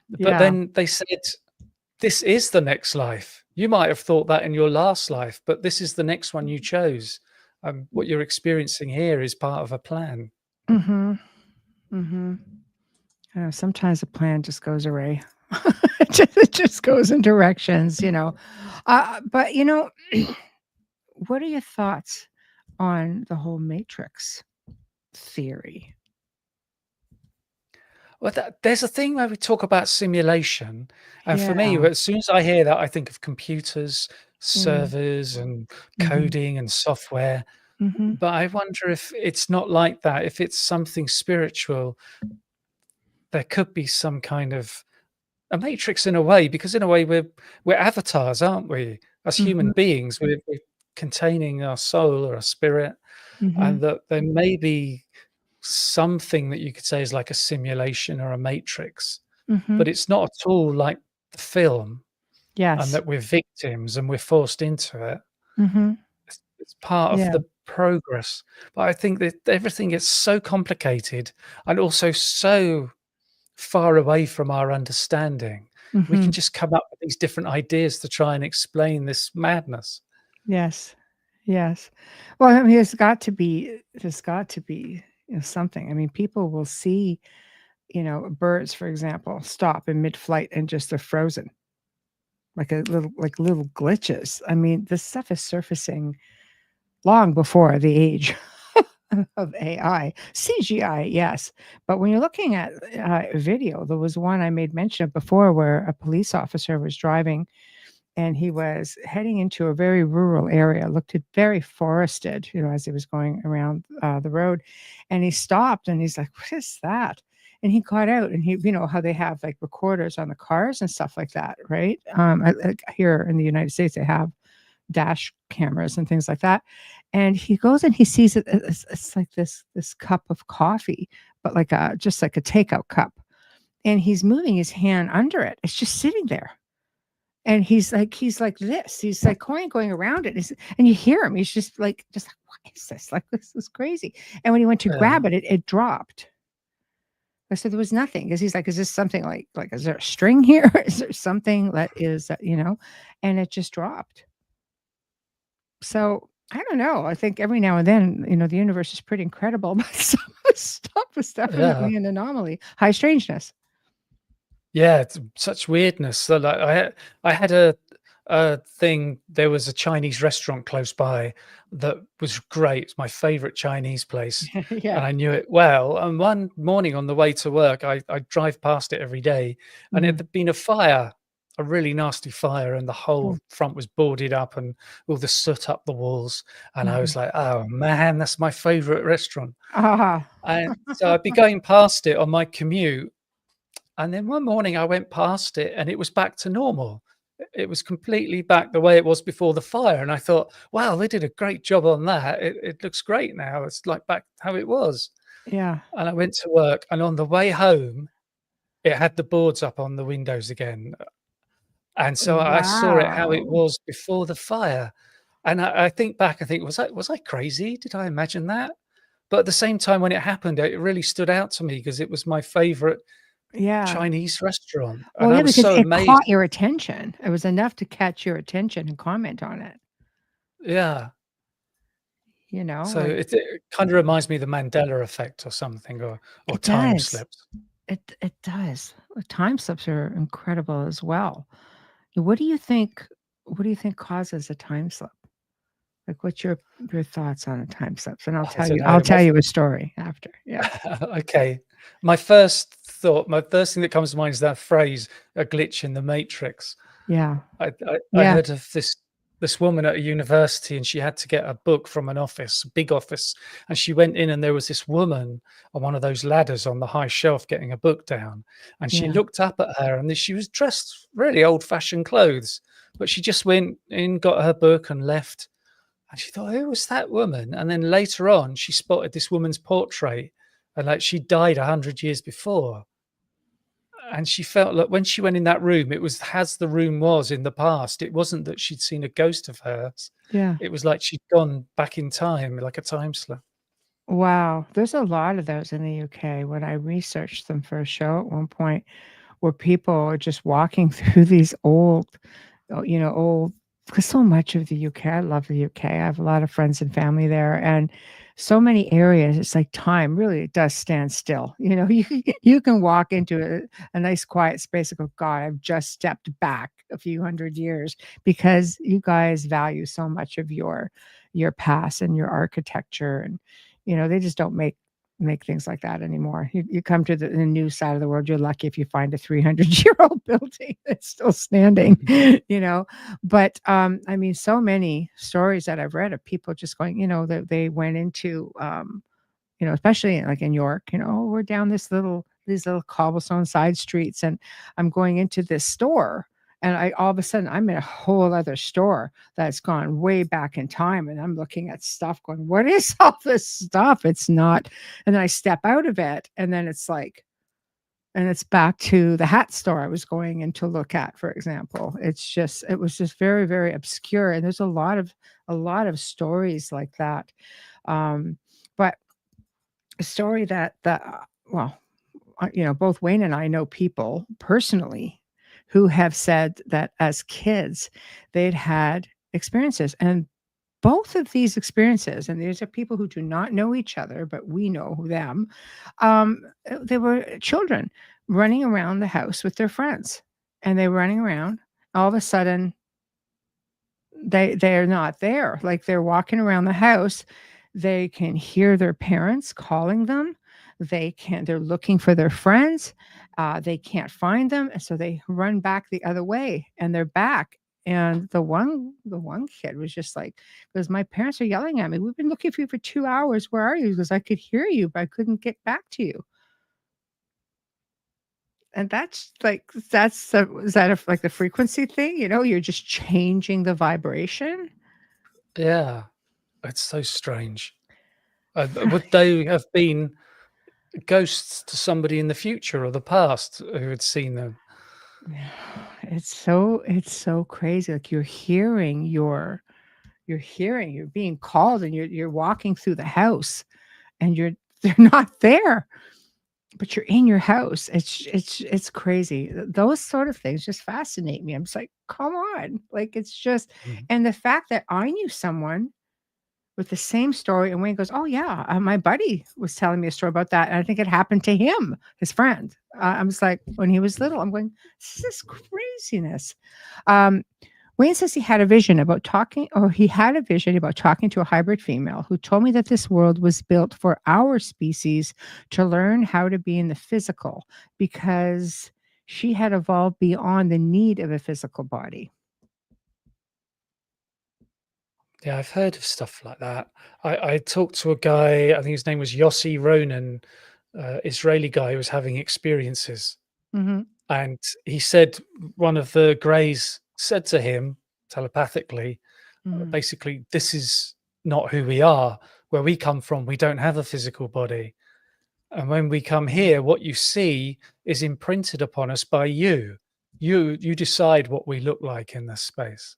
Speaker 2: But
Speaker 1: Yeah.
Speaker 2: then they said, this is the next life. You might have thought that in your last life, but this is the next one you chose. What you're experiencing here is part of a plan.
Speaker 1: Mhm. Mhm. Sometimes the plan just goes away. It just goes in directions. But, what are your thoughts on the whole matrix theory?
Speaker 2: Well, there's a thing where we talk about simulation, and for me,
Speaker 1: Yeah.
Speaker 2: as soon as I hear that, I think of computers,
Speaker 1: Mm.
Speaker 2: servers, and
Speaker 1: Mhm.
Speaker 2: coding and software.
Speaker 1: Mhm.
Speaker 2: But I wonder if it's not like that. If it's something spiritual, there could be some kind of a matrix in a way, because in a way we're avatars, aren't we? As human
Speaker 1: Mhm.
Speaker 2: beings, we're containing our soul or our spirit, and
Speaker 1: Mhm.
Speaker 2: that there may be something that you could say is like a simulation or a matrix, but
Speaker 1: Mhm.
Speaker 2: it's not at all like the film, and
Speaker 1: Yes.
Speaker 2: that we're victims and we're forced into it.
Speaker 1: Mhm.
Speaker 2: It's part of
Speaker 1: Yeah.
Speaker 2: the progress. But I think that everything gets so complicated and also so far away from our understanding. We can
Speaker 1: Mhm.
Speaker 2: just come up with these different ideas to try and explain this madness.
Speaker 1: Yes. Yes. Well, I mean, there's got to be, something. I mean, people will see, birds, for example, stop in mid-flight and just are frozen, like little glitches. I mean, this stuff is surfacing long before the age of AI. CGI, yes. But when you're looking at video, there was one I made mention of before where a police officer was driving and he was heading into a very rural area, looked at very forested, as he was going around the road. And he stopped and he's like, "What is that?" And he got out and how they have like recorders on the cars and stuff like that, right? Like here in the United States, they have dash cameras and things like that. And he goes and he sees it. It's like this cup of coffee, but like just like a takeout cup. And he's moving his hand under it. It's just sitting there. And he's like this. He's like going around it. And you hear him. He's just like, what is this? Like, this is crazy. And when he went to grab it, it dropped. I said there was nothing, because he's like, is this something like is there a string here? Is there something that is, and it just dropped. So I don't know. I think every now and then, the universe is pretty incredible, but some of the stuff is definitely an anomaly. High strangeness.
Speaker 2: Yeah, it's such weirdness. So like I had a thing. There was a Chinese restaurant close by that was great. It's my favorite Chinese place,
Speaker 1: Yeah.
Speaker 2: and I knew it well. And one morning on the way to work, I drive past it every day, and it had been a fire, a really nasty fire, and the whole front was boarded up and all the soot up the walls. And I was like, oh man, that's my favorite restaurant. And so I'd be going past it on my commute. And then one morning I went past it and it was back to normal. It was completely back the way it was before the fire. And I thought, wow, they did a great job on that. It looks great now. It's like back how it was.
Speaker 1: Yeah.
Speaker 2: And I went to work, and on the way home, it had the boards up on the windows again. And so I saw it how it
Speaker 1: Wow.
Speaker 2: was before the fire. And I think back, I think, was I crazy? Did I imagine that? But at the same time, when it happened, it really stood out to me because it was my favorite
Speaker 1: Yeah.
Speaker 2: Chinese restaurant,
Speaker 1: Well,
Speaker 2: and I
Speaker 1: yeah,
Speaker 2: was
Speaker 1: because
Speaker 2: so
Speaker 1: it
Speaker 2: amazed.
Speaker 1: caught your attention. It was enough to catch your attention and comment on it.
Speaker 2: Yeah. So
Speaker 1: Like
Speaker 2: it kind of reminds me of the Mandela effect or something, or
Speaker 1: it
Speaker 2: time
Speaker 1: does.
Speaker 2: slips.
Speaker 1: It does. Time slips are incredible as well. What do you think causes a time slip? Like, what's your thoughts on a time slips? And
Speaker 2: I don't
Speaker 1: I'll
Speaker 2: know.
Speaker 1: tell you a story after. Yeah.
Speaker 2: Okay. My first thing that comes to mind is that phrase, "a glitch in the matrix."
Speaker 1: Yeah.
Speaker 2: I
Speaker 1: Yeah.
Speaker 2: heard of this woman at a university, and she had to get a book from an office, a big office, and she went in, and there was this woman on one of those ladders on the high shelf getting a book down, and she
Speaker 1: Yeah.
Speaker 2: looked up at her, and she was dressed really old-fashioned clothes, but she just went in, got her book, and left. And she thought, who was that woman? And then later on, she spotted this woman's portrait, and like she died 100 years before. And she felt like when she went in that room, it was as the room was in the past. It wasn't that she'd seen a ghost of hers.
Speaker 1: Yeah.
Speaker 2: It was like she'd gone back in time, like a time slip.
Speaker 1: Wow. There's a lot of those in the UK. When I researched them for a show at one point, where people are just walking through these old, old, because so much of the UK, I love the UK. I have a lot of friends and family there, and so many areas, it's like time really it does stand still. You can walk into a nice quiet space and go, God, I've just stepped back a few hundred years, because you guys value so much of your past and your architecture, and they just don't make things like that anymore. You come to the new side of the world, you're lucky if you find a 300-year-old building that's still standing, But I mean, so many stories that I've read of people just going, that they went into, especially like in York, "Oh, we're down these little cobblestone side streets, and I'm going into this store." And all of a sudden I'm in a whole other store that's gone way back in time. And I'm looking at stuff going, what is all this stuff? It's not. And then I step out of it, and then it's like, and it's back to the hat store I was going in to look at, for example. It was just very, very obscure. And there's a lot of stories like that. But a story well, both Wayne and I know people personally who have said that as kids, they'd had experiences. And both of these experiences, and these are people who do not know each other, but we know them, they were children running around the house with their friends. And they were running around. All of a sudden, they're not there. Like, they're walking around the house. They can hear their parents calling them. They're looking for their friends. They can't find them. And so they run back the other way, and they're back. And the one kid was just like, because my parents are yelling at me. We've been looking for you for 2 hours. Where are you? Because I could hear you, but I couldn't get back to you. And that's is that like the frequency thing? You're just changing the vibration.
Speaker 2: Yeah, it's so strange. Would they have been ghosts to somebody in the future or the past who had seen them?
Speaker 1: It's so crazy, like, you're being called, and you're walking through the house, and they're not there, but you're in your house. It's crazy. Those sort of things just fascinate me. I'm just like, "Come on." Like, it's just
Speaker 2: Mhm.
Speaker 1: and the fact that I knew someone with the same story, and Wayne goes, "Oh, yeah, my buddy was telling me a story about that, and I think it happened to him, his friend." I'm just like, when he was little, I'm going, "This is craziness." Um, Wayne says he had a vision about talking to a hybrid female who told me that this world was built for our species to learn how to be in the physical because she had evolved beyond the need of a physical body.
Speaker 2: Yeah, I've heard of stuff like that. I talked to a guy, I think his name was Yossi Ronan, Israeli guy who was having experiences.
Speaker 1: Mhm.
Speaker 2: And he said one of the greys said to him telepathically,
Speaker 1: Mhm.
Speaker 2: basically, this is not who we are. Where we come from, we don't have a physical body. And when we come here, what you see is imprinted upon us by you. You decide what we look like in this space.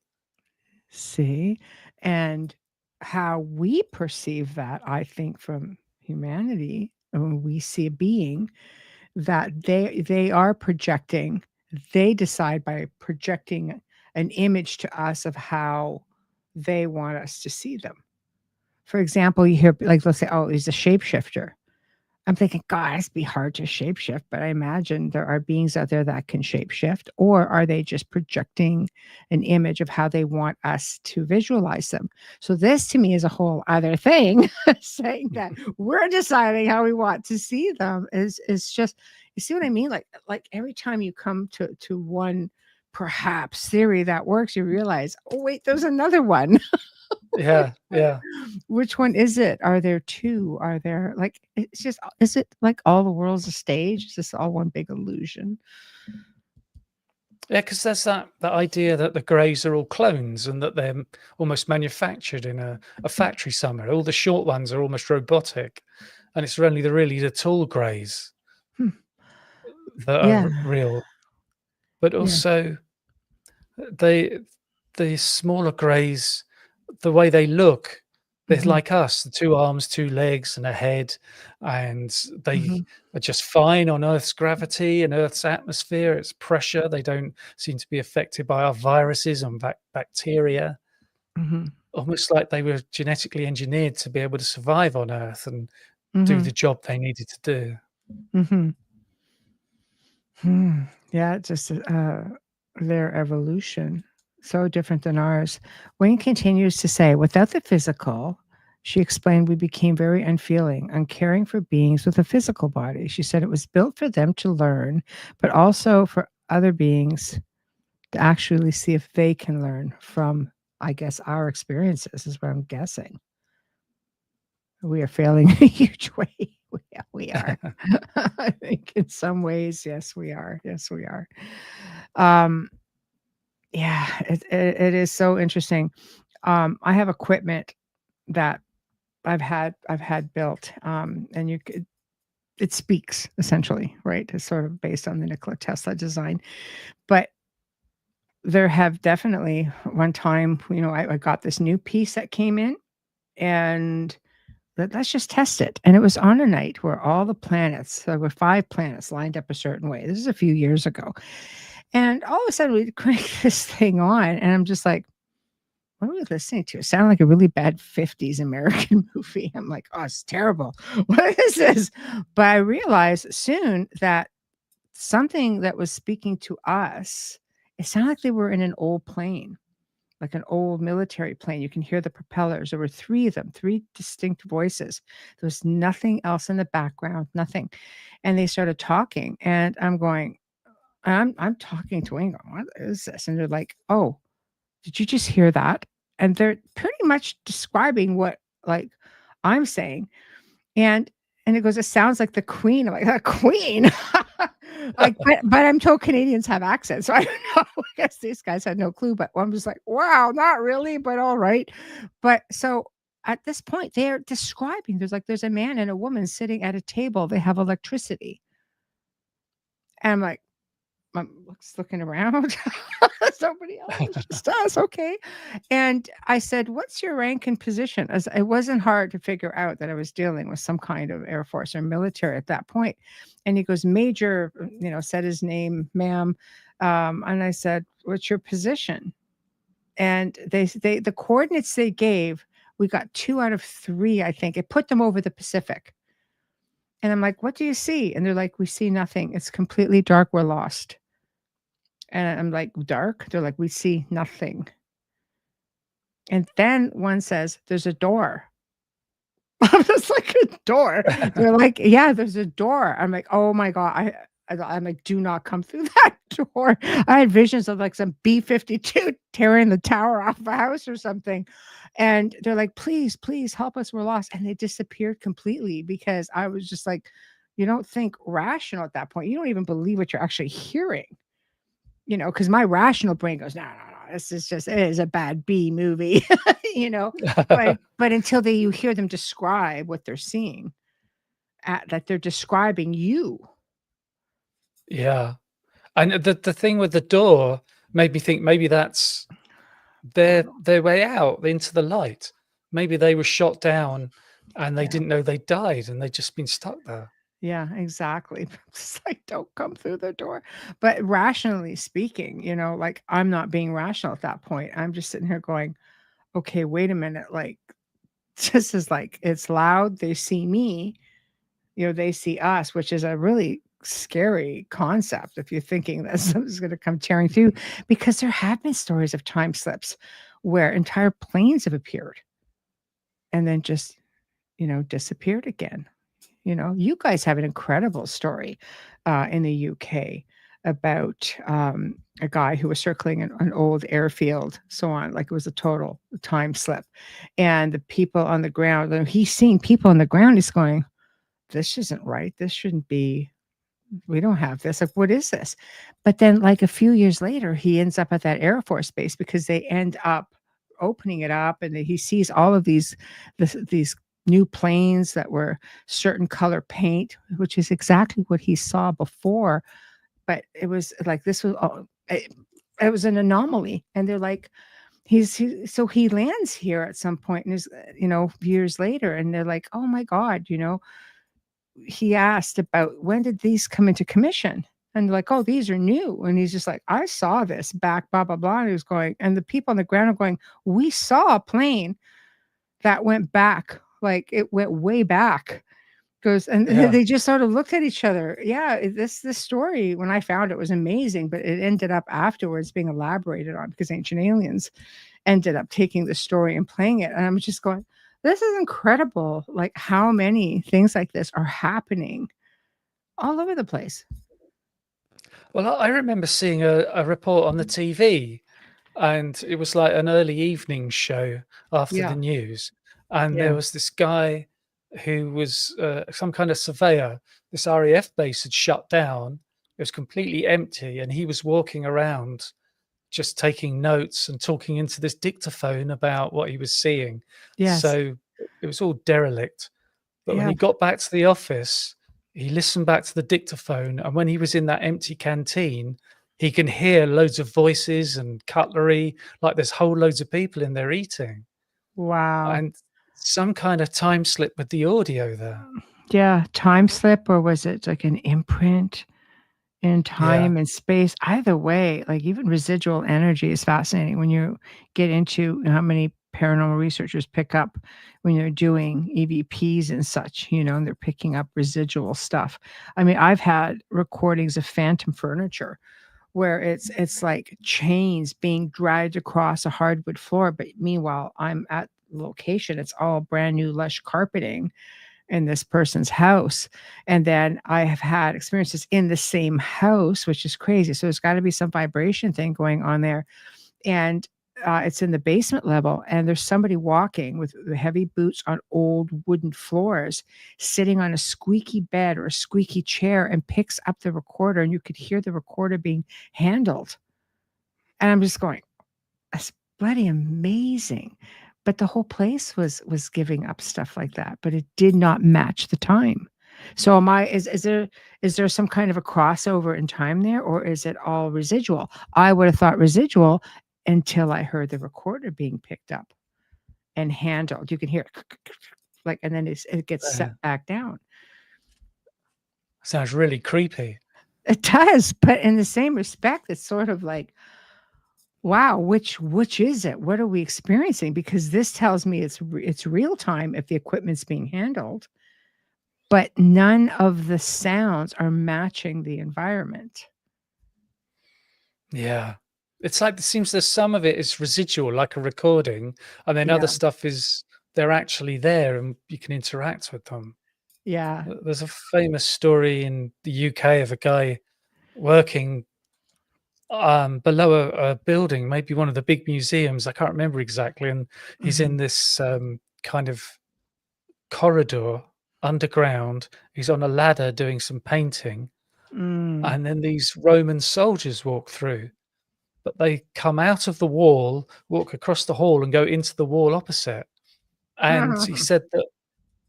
Speaker 1: See? And how we perceive that, I think, from humanity, when we see a being that they are projecting, they decide by projecting an image to us of how they want us to see them. For example, you hear, like, they'll say, "Oh, he's a shapeshifter." I'm thinking, "God, it'd be hard to shapeshift," but I imagine there are beings out there that can shapeshift, or are they just projecting an image of how they want us to visualize them? So this to me is a whole other thing, saying that we're deciding how we want to see them is just, you see what I mean? Like every time you come to one perhaps theory that works, you realize, oh wait, there's another one.
Speaker 2: Yeah, yeah.
Speaker 1: Which one is it? Are there 2? Are there like, it's just, is it like all the world's a stage? Is this all one big illusion?
Speaker 2: Yeah, because there's that idea that the greys are all clones and that they're almost manufactured in a factory somewhere. All the short ones are almost robotic, and it's only the tall greys
Speaker 1: Hmm.
Speaker 2: that
Speaker 1: Yeah,
Speaker 2: are real. But
Speaker 1: yeah.
Speaker 2: also, they the smaller greys, the way they look, they're
Speaker 1: Mhm,
Speaker 2: like us, the 2 arms, 2 legs, and a head, and they
Speaker 1: mhm,
Speaker 2: are just fine on Earth's gravity and Earth's atmosphere, its pressure. They don't seem to be affected by our viruses and bacteria,
Speaker 1: mhm,
Speaker 2: almost like they were genetically engineered to be able to survive on Earth and do
Speaker 1: mhm,
Speaker 2: the job they needed to do.
Speaker 1: mhm. Hmm. Yeah, just, their evolution, so different than ours. Wayne continues to say, "Without the physical," she explained, "we became very unfeeling, uncaring for beings with a physical body." She said it was built for them to learn, but also for other beings to actually see if they can learn from, I guess, our experiences is what I'm guessing. We are failing in a huge way. We are. I think in some ways, yes, we are. Yes, we are. Um, yeah, it is so interesting. I have equipment that I've had built, and it speaks essentially, right? It's sort of based on the Nikola Tesla design. But there have definitely one time, I got this new piece that came in, and let's just test it. And it was on a night where all the planets, there were 5 planets lined up a certain way. This is a few years ago. And all of a sudden we crank this thing on, and I'm just like, what are we listening to? It sounded like a really bad 50s American movie. I'm like, oh, it's terrible. What is this? But I realized soon that something that was speaking to us, it sounded like they were in an old plane, like an old military plane. You can hear the propellers. There were 3 of them, 3 distinct voices. There was nothing else in the background, nothing. And they started talking, and I'm talking to Wayne going, "What is this?" And they're like, "Oh, did you just hear that?" And they're pretty much describing what, like, I'm saying. And And it goes, "It sounds like the Queen." I'm like, "A Queen?" Like, but I'm told Canadians have accents, so I don't know. I guess these guys had no clue, but I'm just like, "Wow, not really, but all right." But so at this point, they're describing there's a man and a woman sitting at a table. They have electricity. And I'm like, I'm looking around. Somebody else, it's just us, okay. And I said, "What's your rank and position?" As it wasn't hard to figure out that I was dealing with some kind of Air Force or military at that point. And he goes, "Major," said his name, "ma'am." And I said, "What's your position?" And the coordinates they gave, we got 2 out of 3, I think. It put them over the Pacific. And I'm like, "What do you see?" And they're like, "We see nothing. It's completely dark. We're lost." And I'm like, "Dark?" They're like, "We see nothing." And then one says, "There's a door." I'm just like, "A door?" They're like, "Yeah, there's a door." I'm like, "Oh my god." I'm like, "Do not come through that door." I had visions of like some B-52 tearing the tower off a house or something. And they're like, "Please, please help us. We're lost." And they disappeared completely because I was just like, you don't think rational at that point. You don't even believe what you're actually hearing. Because my rational brain goes, "No, no, no, it is a bad B movie," you know, but until you hear them describe what they're seeing, that they're describing you.
Speaker 2: Yeah. And the thing with the door made me think maybe that's their way out into the light. Maybe they were shot down and they
Speaker 1: Yeah,
Speaker 2: didn't know they died and they'd just been stuck there.
Speaker 1: yeah, exactly. It's like, "Don't come through the door." But rationally speaking, like, I'm not being rational at that point. I'm just sitting here going, "Okay, wait a minute, like, this is like, it's loud, they see me, they see us," which is a really scary concept if you're thinking that something's going to come tearing through, because there have been stories of time slips where entire planes have appeared and then just, disappeared again. You guys have an incredible story in the UK about a guy who was circling an old airfield, so on, like it was a total time slip. And the people on the ground, and he's seeing people on the ground, he's going, "This isn't right. This shouldn't be. We don't have this. Like, what is this?" But then, like a few years later, he ends up at that Air Force base because they end up opening it up, and he sees all of these new planes that were certain color paint, which is exactly what he saw before. But it was like this was all. It was an anomaly, and they're like, so he lands here at some point, and is years later, and they're like, "Oh my God, he asked about when did these come into commission?" And they're like, "Oh, these are new." And he's just like, "I saw this back, blah, blah, blah." And he was going, and the people on the ground are going, "We saw a plane that went back, like it went way back." Goes, and
Speaker 2: Yeah.
Speaker 1: they just sort of looked at each other. Yeah, this story, when I found it, was amazing, but it ended up afterwards being elaborated on because Ancient Aliens ended up taking the story and playing it. And I'm just going, this is incredible. Like, how many things like this are happening all over the place.
Speaker 2: Well, I remember seeing a report on the TV, and it was like an early evening show after the
Speaker 1: Yeah,
Speaker 2: news. And there
Speaker 1: yeah,
Speaker 2: was this guy who was some kind of surveyor. This RAF base had shut down. It was completely empty, and he was walking around just taking notes and talking into this dictaphone about what he was seeing.
Speaker 1: yes,
Speaker 2: So it was all derelict. But when
Speaker 1: yeah.
Speaker 2: he got back to the office, he listened back to the dictaphone, and when he was in that empty canteen, he can hear loads of voices and cutlery, like there's whole loads of people in there eating,
Speaker 1: Wow.
Speaker 2: and some kind of time slip with the audio there.
Speaker 1: Yeah, time slip, or was it like an imprint in
Speaker 2: Yeah,
Speaker 1: time and space? Either way, like even residual energy is fascinating when you get into how many paranormal researchers pick up when they're doing EVPs and such, and they're picking up residual stuff. I mean, I've had recordings of phantom furniture where it's like chains being dragged across a hardwood floor, but meanwhile, I'm at the location. It's all brand new lush carpeting in this person's house. And then I have had experiences in the same house, which is crazy. So there's got to be some vibration thing going on there. And it's in the basement level, and there's somebody walking with heavy boots on old wooden floors, sitting on a squeaky bed or a squeaky chair, and picks up the recorder, and you could hear the recorder being handled. And I'm just going, "That's bloody amazing." But the whole place was giving up stuff like that, but it did not match the time. So am I is there some kind of a crossover in time there, or is it all residual? I would have thought residual until I heard the recorder being picked up and handled. You can hear it like, and then it gets set back down.
Speaker 2: Sounds really creepy.
Speaker 1: It does, but in the same respect, it's sort of like, wow, which is it? What are we experiencing? Because this tells me it's real time if the equipment's being handled, but none of the sounds are matching the environment.
Speaker 2: Yeah. It's like it seems there's some of it is residual, like a recording, and then other
Speaker 1: Yeah.
Speaker 2: stuff is they're actually there and you can interact with them.
Speaker 1: Yeah.
Speaker 2: There's a famous story in the UK of a guy working below a building, maybe one of the big museums. I can't remember exactly. And he's in this kind of corridor underground. He's on a ladder doing some painting.
Speaker 1: Mm.
Speaker 2: And then these Roman soldiers walk through, but they come out of the wall, walk across the hall, and go into the wall opposite. And he said that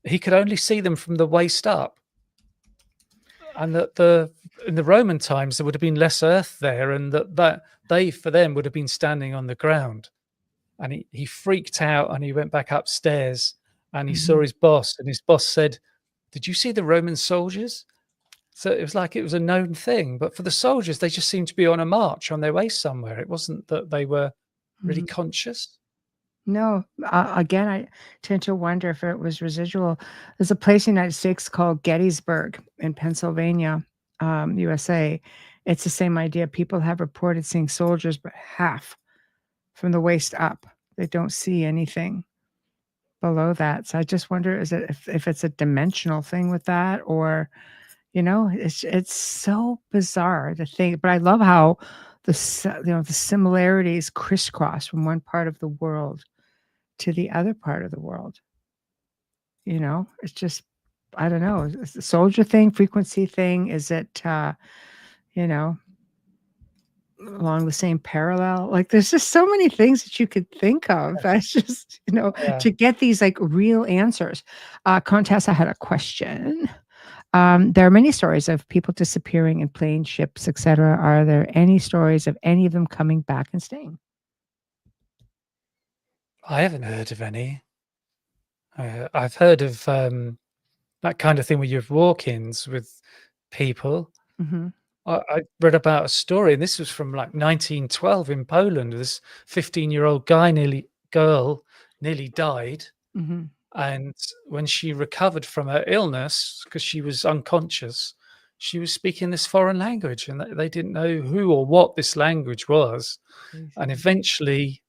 Speaker 2: he could only see them from the waist up. And that in the Roman times there would have been less earth there, and that they for them would have been standing on the ground. And he freaked out and he went back upstairs and he saw his boss, and his boss said, "Did you see the Roman soldiers?" So it was like it was a known thing, but for the soldiers, they just seemed to be on a march on their way somewhere. It wasn't that they were really conscious.
Speaker 1: No, again, I tend to wonder if it was residual. There's a place in the United States called Gettysburg in Pennsylvania, USA. It's the same idea. People have reported seeing soldiers, but half from the waist up. They don't see anything below that. So I just wonder, is it if it's a dimensional thing with that, or it's so bizarre to think. But I love how the similarities crisscross from one part of the world to the other part of the world. It's just, I don't know. Is the soldier thing, frequency thing, is it, you know, along the same parallel? Like, there's just so many things that you could think of. That's just,
Speaker 2: Yeah.
Speaker 1: to get these like real answers. Contessa had a question. There are many stories of people disappearing in planes, ships, etc. Are there any stories of any of them coming back and staying?
Speaker 2: I haven't heard of any. I've heard of that kind of thing where you have walk-ins with people.
Speaker 1: Mhm.
Speaker 2: I read about a story, and this was from like 1912 in Poland. This 15-year-old girl nearly died,
Speaker 1: Mhm.
Speaker 2: and when she recovered from her illness, because she was unconscious, she was speaking this foreign language, and they didn't know who or what this language was. And
Speaker 1: Crazy.
Speaker 2: eventually,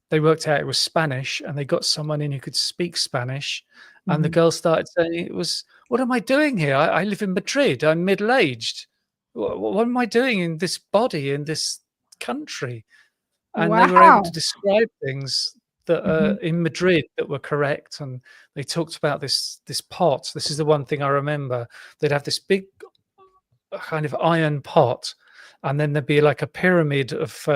Speaker 2: they worked out it was Spanish, and they got someone in who could speak Spanish. And the
Speaker 1: Mhm.
Speaker 2: girl started saying, "It was, what am I doing here? I live in Madrid. I'm middle-aged. What am I doing in this body, in this country?" And they were able to
Speaker 1: Wow.
Speaker 2: describe things that
Speaker 1: Mhm.
Speaker 2: in Madrid that were correct. And they talked about this pot. This is the one thing I remember. They'd have this big kind of iron pot, and then there'd be like a pyramid of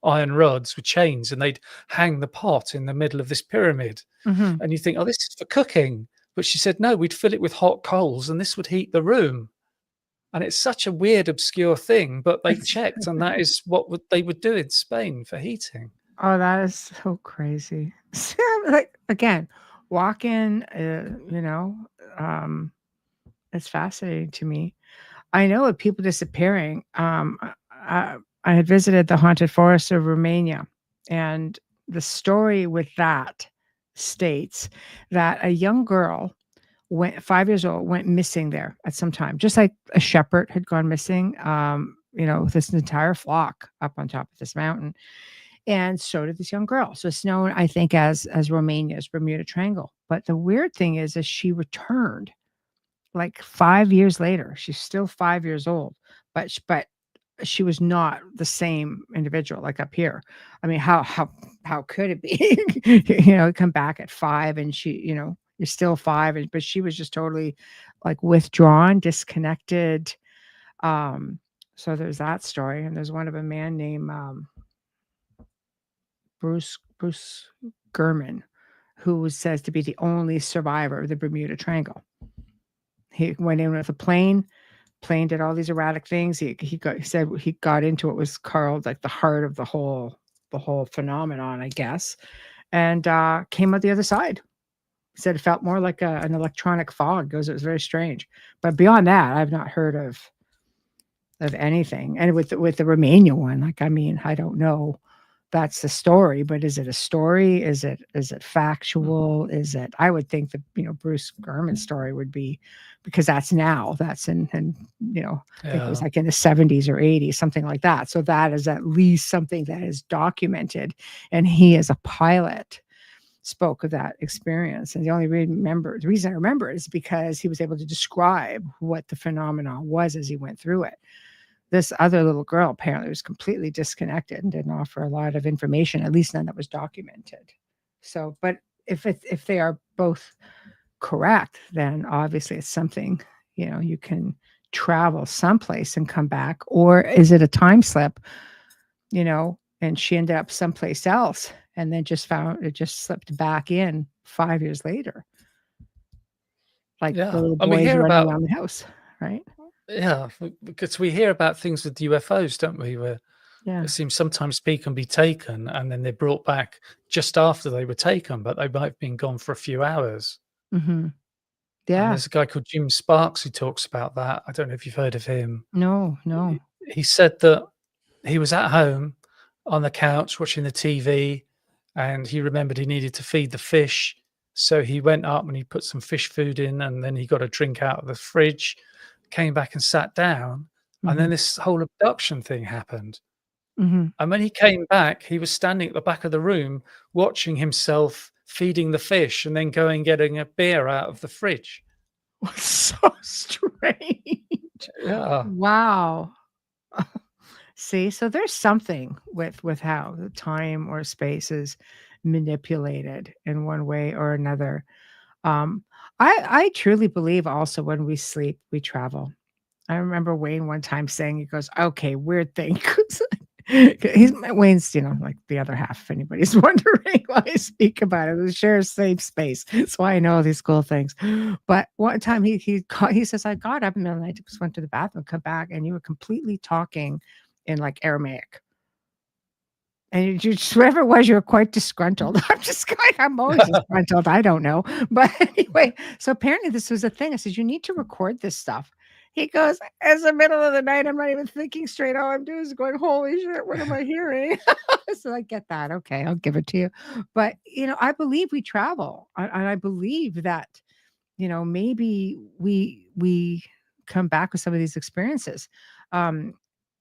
Speaker 2: iron rods with chains, and they'd hang the pot in the middle of this pyramid.
Speaker 1: Mhm.
Speaker 2: And you think, oh, this is for cooking. But she said, no, we'd fill it with hot coals and this would heat the room. And it's such a weird, obscure thing, but they checked, and that is what they would do in Spain for heating.
Speaker 1: Oh, that is so crazy. Like, again, walk in, um, it's fascinating to me. I know of people disappearing. I had visited the haunted forest of Romania, and the story with that states that a young girl went 5 years old, went missing there at some time, just like a shepherd had gone missing, with this entire flock up on top of this mountain. And so did this young girl. So it's known, I think, as Romania's Bermuda Triangle. But the weird thing is she returned like 5 years later. She's still 5 years old, but she was not the same individual like up here. I mean, how could it be? Come back at 5 and you're still 5, but she was just totally like withdrawn, disconnected. So there's that story, and there's one of a man named Bruce Gurman, who was says to be the only survivor of the Bermuda Triangle. He went in with a plane did all these erratic things. He said he got into what was called like the heart of the whole phenomenon, I guess, and came out the other side. He said it felt more like an electronic fog. Goes, it was very strange. But beyond that, I've not heard of anything. And with the Romania one, like, I mean, I don't know. That's the story, but is it a story? Is it factual? Is it? I would think that Bruce Gurman's story would be, because that's in I think it was like in the 70s or 80s, something like that. So that is at least something that is documented, and he, as a pilot, spoke of that experience. And the reason I remember it is because he was able to describe what the phenomenon was as he went through it. This other little girl apparently was completely disconnected and didn't offer a lot of information, at least none that was documented. So, but if they are both correct, then obviously it's something, you can travel someplace and come back. Or is it a time slip, and she ended up someplace else and then just slipped back in 5 years later. Like the little boys running around the house, right?
Speaker 2: Yeah, because we hear about things with UFOs, don't we? Where it seems sometimes people can be taken and then they're brought back just after they were taken, but they might have been gone for a few hours.
Speaker 1: Mm-hmm.
Speaker 2: Yeah. And there's a guy called Jim Sparks who talks about that. I don't know if you've heard of him.
Speaker 1: No.
Speaker 2: He said that he was at home on the couch watching the TV, and he remembered he needed to feed the fish. So he went up and he put some fish food in, and then he got a drink out of the fridge, came back and sat down. And then this whole abduction thing happened. And when he came back, he was standing at the back of the room watching himself feeding the fish and then getting a beer out of the fridge.
Speaker 1: So strange.
Speaker 2: Yeah.
Speaker 1: Wow. See, so there's something with how the time or space is manipulated in one way or another. I truly believe also when we sleep, we travel. I remember Wayne one time saying, he goes, okay, weird thing. Wayne's, like the other half, if anybody's wondering why I speak about it. We share a same space. That's why I know all these cool things. But one time he says, I got up in the middle of the night, just went to the bathroom, come back, and you were completely talking in like Aramaic. And whoever it was, you were quite disgruntled. I'm always disgruntled. I don't know. But anyway, so apparently this was a thing. I said, you need to record this stuff. He goes, it's the middle of the night. I'm not even thinking straight. All I'm doing is going, holy shit, what am I hearing? So I get that. Okay, I'll give it to you. But, I believe we travel. And I believe that, maybe we come back with some of these experiences.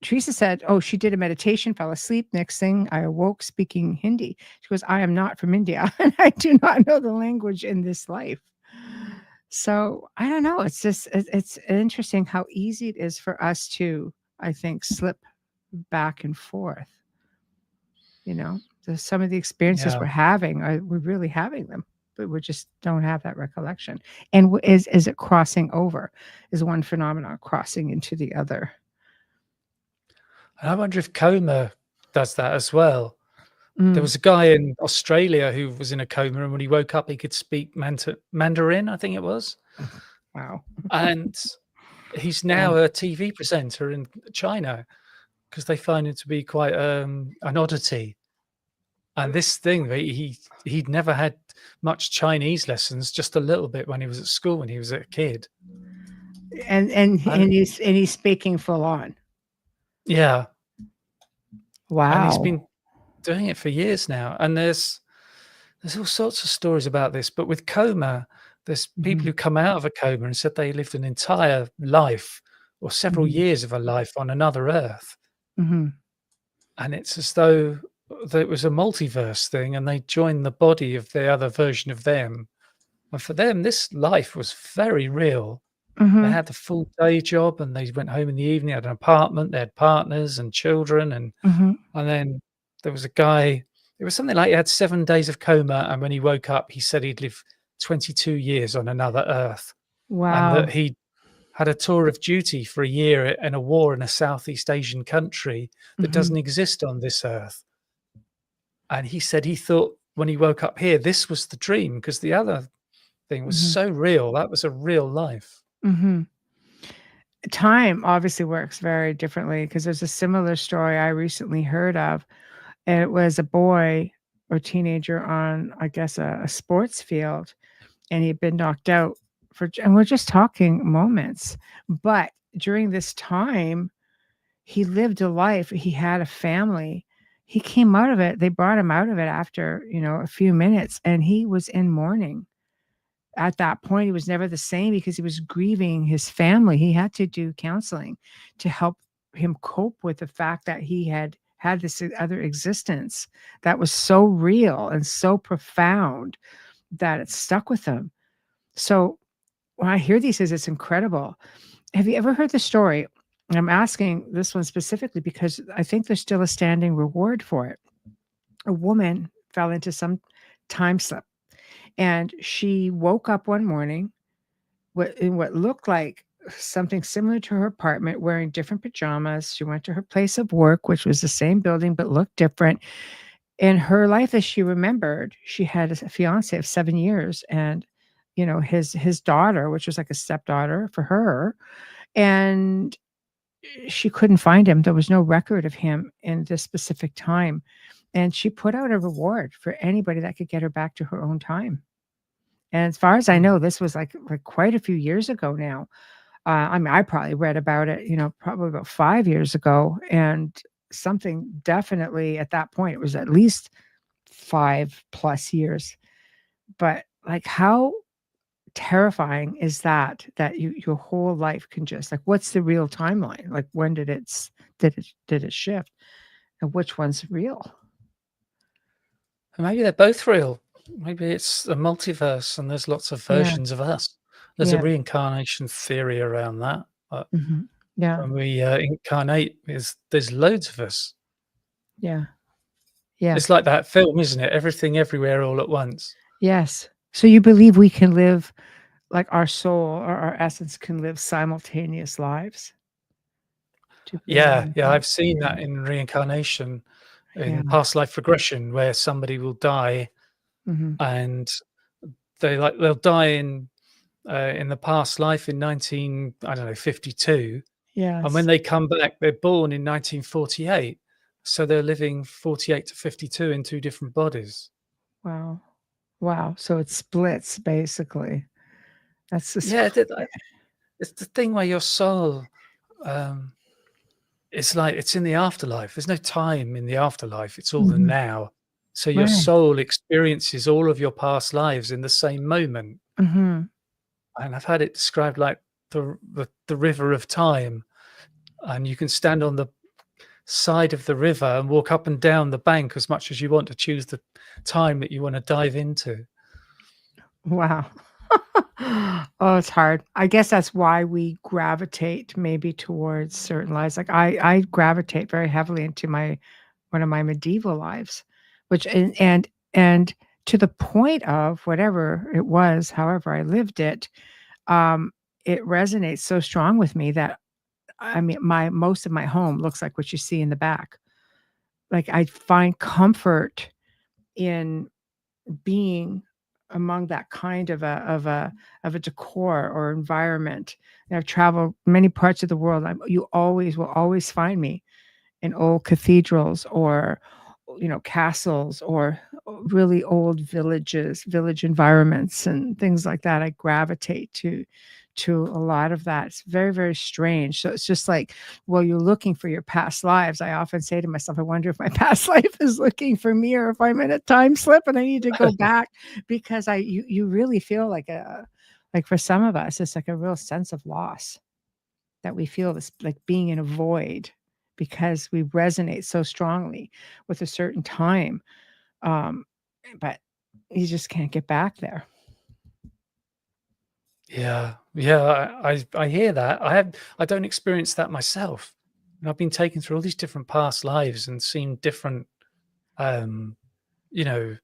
Speaker 1: Teresa said, she did a meditation, fell asleep. Next thing, I awoke speaking Hindi. She goes, I am not from India, and I do not know the language in this life. So I don't know. It's just, it's interesting how easy it is for us to, I think, slip back and forth. Some of the experiences we're having, we're really having them, but we just don't have that recollection. And is it crossing over? Is one phenomenon crossing into the other?
Speaker 2: And I wonder if coma does that as well. There was a guy in Australia who was in a coma, and when he woke up, he could speak Mandarin, I think it was.
Speaker 1: Wow.
Speaker 2: And he's now a TV presenter in China because they find him to be quite an oddity. And this thing, he'd never had much Chinese lessons, just a little bit when he was at school, when he was a kid.
Speaker 1: And he's speaking full on.
Speaker 2: Yeah.
Speaker 1: Wow.
Speaker 2: And he's been doing it for years now. And there's all sorts of stories about this. But with coma, there's people who come out of a coma and said they lived an entire life or several years of a life on another Earth. And it's as though it was a multiverse thing, and they joined the body of the other version of them. And for them, this life was very real. They
Speaker 1: Mhm.
Speaker 2: had the full day job, and they went home in the evening, had an apartment, they had partners and children, and
Speaker 1: Mhm.
Speaker 2: then there was a guy, it was something like he had 7 days of coma, and when he woke up, he said he'd lived 22 years on another Earth, and that
Speaker 1: Wow.
Speaker 2: he had a tour of duty for a year in a war in a Southeast Asian country that
Speaker 1: Mhm.
Speaker 2: doesn't exist on this Earth. And he said he thought when he woke up here, this was the dream because the other thing was
Speaker 1: Mhm.
Speaker 2: so real. That was a real life.
Speaker 1: Mhm. Time obviously works very differently because there's a similar story I recently heard of, and it was a boy or teenager on, I guess, a sports field, and he'd been knocked out and we're just talking moments, but during this time, he lived a life, he had a family. He came out of it, they brought him out of it after, a few minutes, and he was in mourning. At that point, he was never the same because he was grieving his family. He had to do counseling to help him cope with the fact that he had had this other existence that was so real and so profound that it stuck with him. So when I hear these things, it's incredible. Have you ever heard the story? I'm asking this one specifically because I think there's still a standing reward for it. A woman fell into some time slip and she woke up one morning in what looked like something similar to her apartment, wearing different pajamas. She went to her place of work, which was the same building but looked different. In her life, as she remembered, she had a fiance of 7 years and, his daughter, which was like a stepdaughter for her, and she couldn't find him. There was no record of him in this specific time, and she put out a reward for anybody that could get her back to her own time. And as far as I
Speaker 2: Mm.
Speaker 1: know, this was like quite a few years ago now. I mean, I probably read about it, probably about 5 years ago, and something definitely at that point, it was at least 5 plus years. But, like, how terrifying is that your whole life can just like, what's the real timeline? Like, when did it shift, and which one's real?
Speaker 2: And maybe they're both real. Maybe it's a multiverse and there's lots of
Speaker 1: Yeah,
Speaker 2: versions of us. There's a
Speaker 1: yeah,
Speaker 2: reincarnation theory around that.
Speaker 1: mhm, yeah,
Speaker 2: When we incarnate, there's loads of us.
Speaker 1: yeah, yeah,
Speaker 2: It's like that film, isn't it? Everything, everywhere, all at once.
Speaker 1: yes. So you believe we can live like our soul or our essence can live simultaneous lives? Do you believe
Speaker 2: Yeah,
Speaker 1: in
Speaker 2: yeah,
Speaker 1: that?
Speaker 2: I've seen
Speaker 1: Yeah,
Speaker 2: that in reincarnation,
Speaker 1: yeah,
Speaker 2: in past life regression, where somebody will die
Speaker 1: mhm,
Speaker 2: and they'll die in the past life in 19, I don't know, 52, and when
Speaker 1: yes.
Speaker 2: they come back, they're born in 1948, so they're living 48 to 52 in 2 different bodies.
Speaker 1: Wow. Wow, so it splits basically. That's just
Speaker 2: Yeah, it's the thing where your soul, um, it's like it's in the afterlife. There's no time in the afterlife, it's all the
Speaker 1: Mhm,
Speaker 2: now. So your
Speaker 1: right,
Speaker 2: soul experiences all of your past lives in the same moment,
Speaker 1: mhm.
Speaker 2: and I've had it described like the river of time, and you can stand on the side of the river and walk up and down the bank as much as you want to choose the time that you wanna dive into.
Speaker 1: Wow. Oh, it's hard. I guess that's why we gravitate maybe towards certain lives. Like I gravitate very heavily into my one of my medieval lives, which and to the point of whatever it was, however I lived it, um, it resonates so strong with me that I mean, my most of my home looks like what you see in the back. Like, I find comfort in being among that kind of a decor or environment. And I've traveled many parts of the world. You always will always find me in old cathedrals or castles or really old village environments and things like that. I gravitate to a lot of that. It's very, very strange. So it's just like, well, you're looking for your past lives. I often say to myself, I wonder if my past life is looking for me or if I'm in a time slip and I need to go back because you really feel like for some of us, it's like a real sense of loss that we feel this like being in a void because we resonate so strongly with a certain time. Um, but you just can't get back there.
Speaker 2: Yeah, I hear that. I don't experience that myself, and I've been taken through all these different past lives and seen different, um, you know,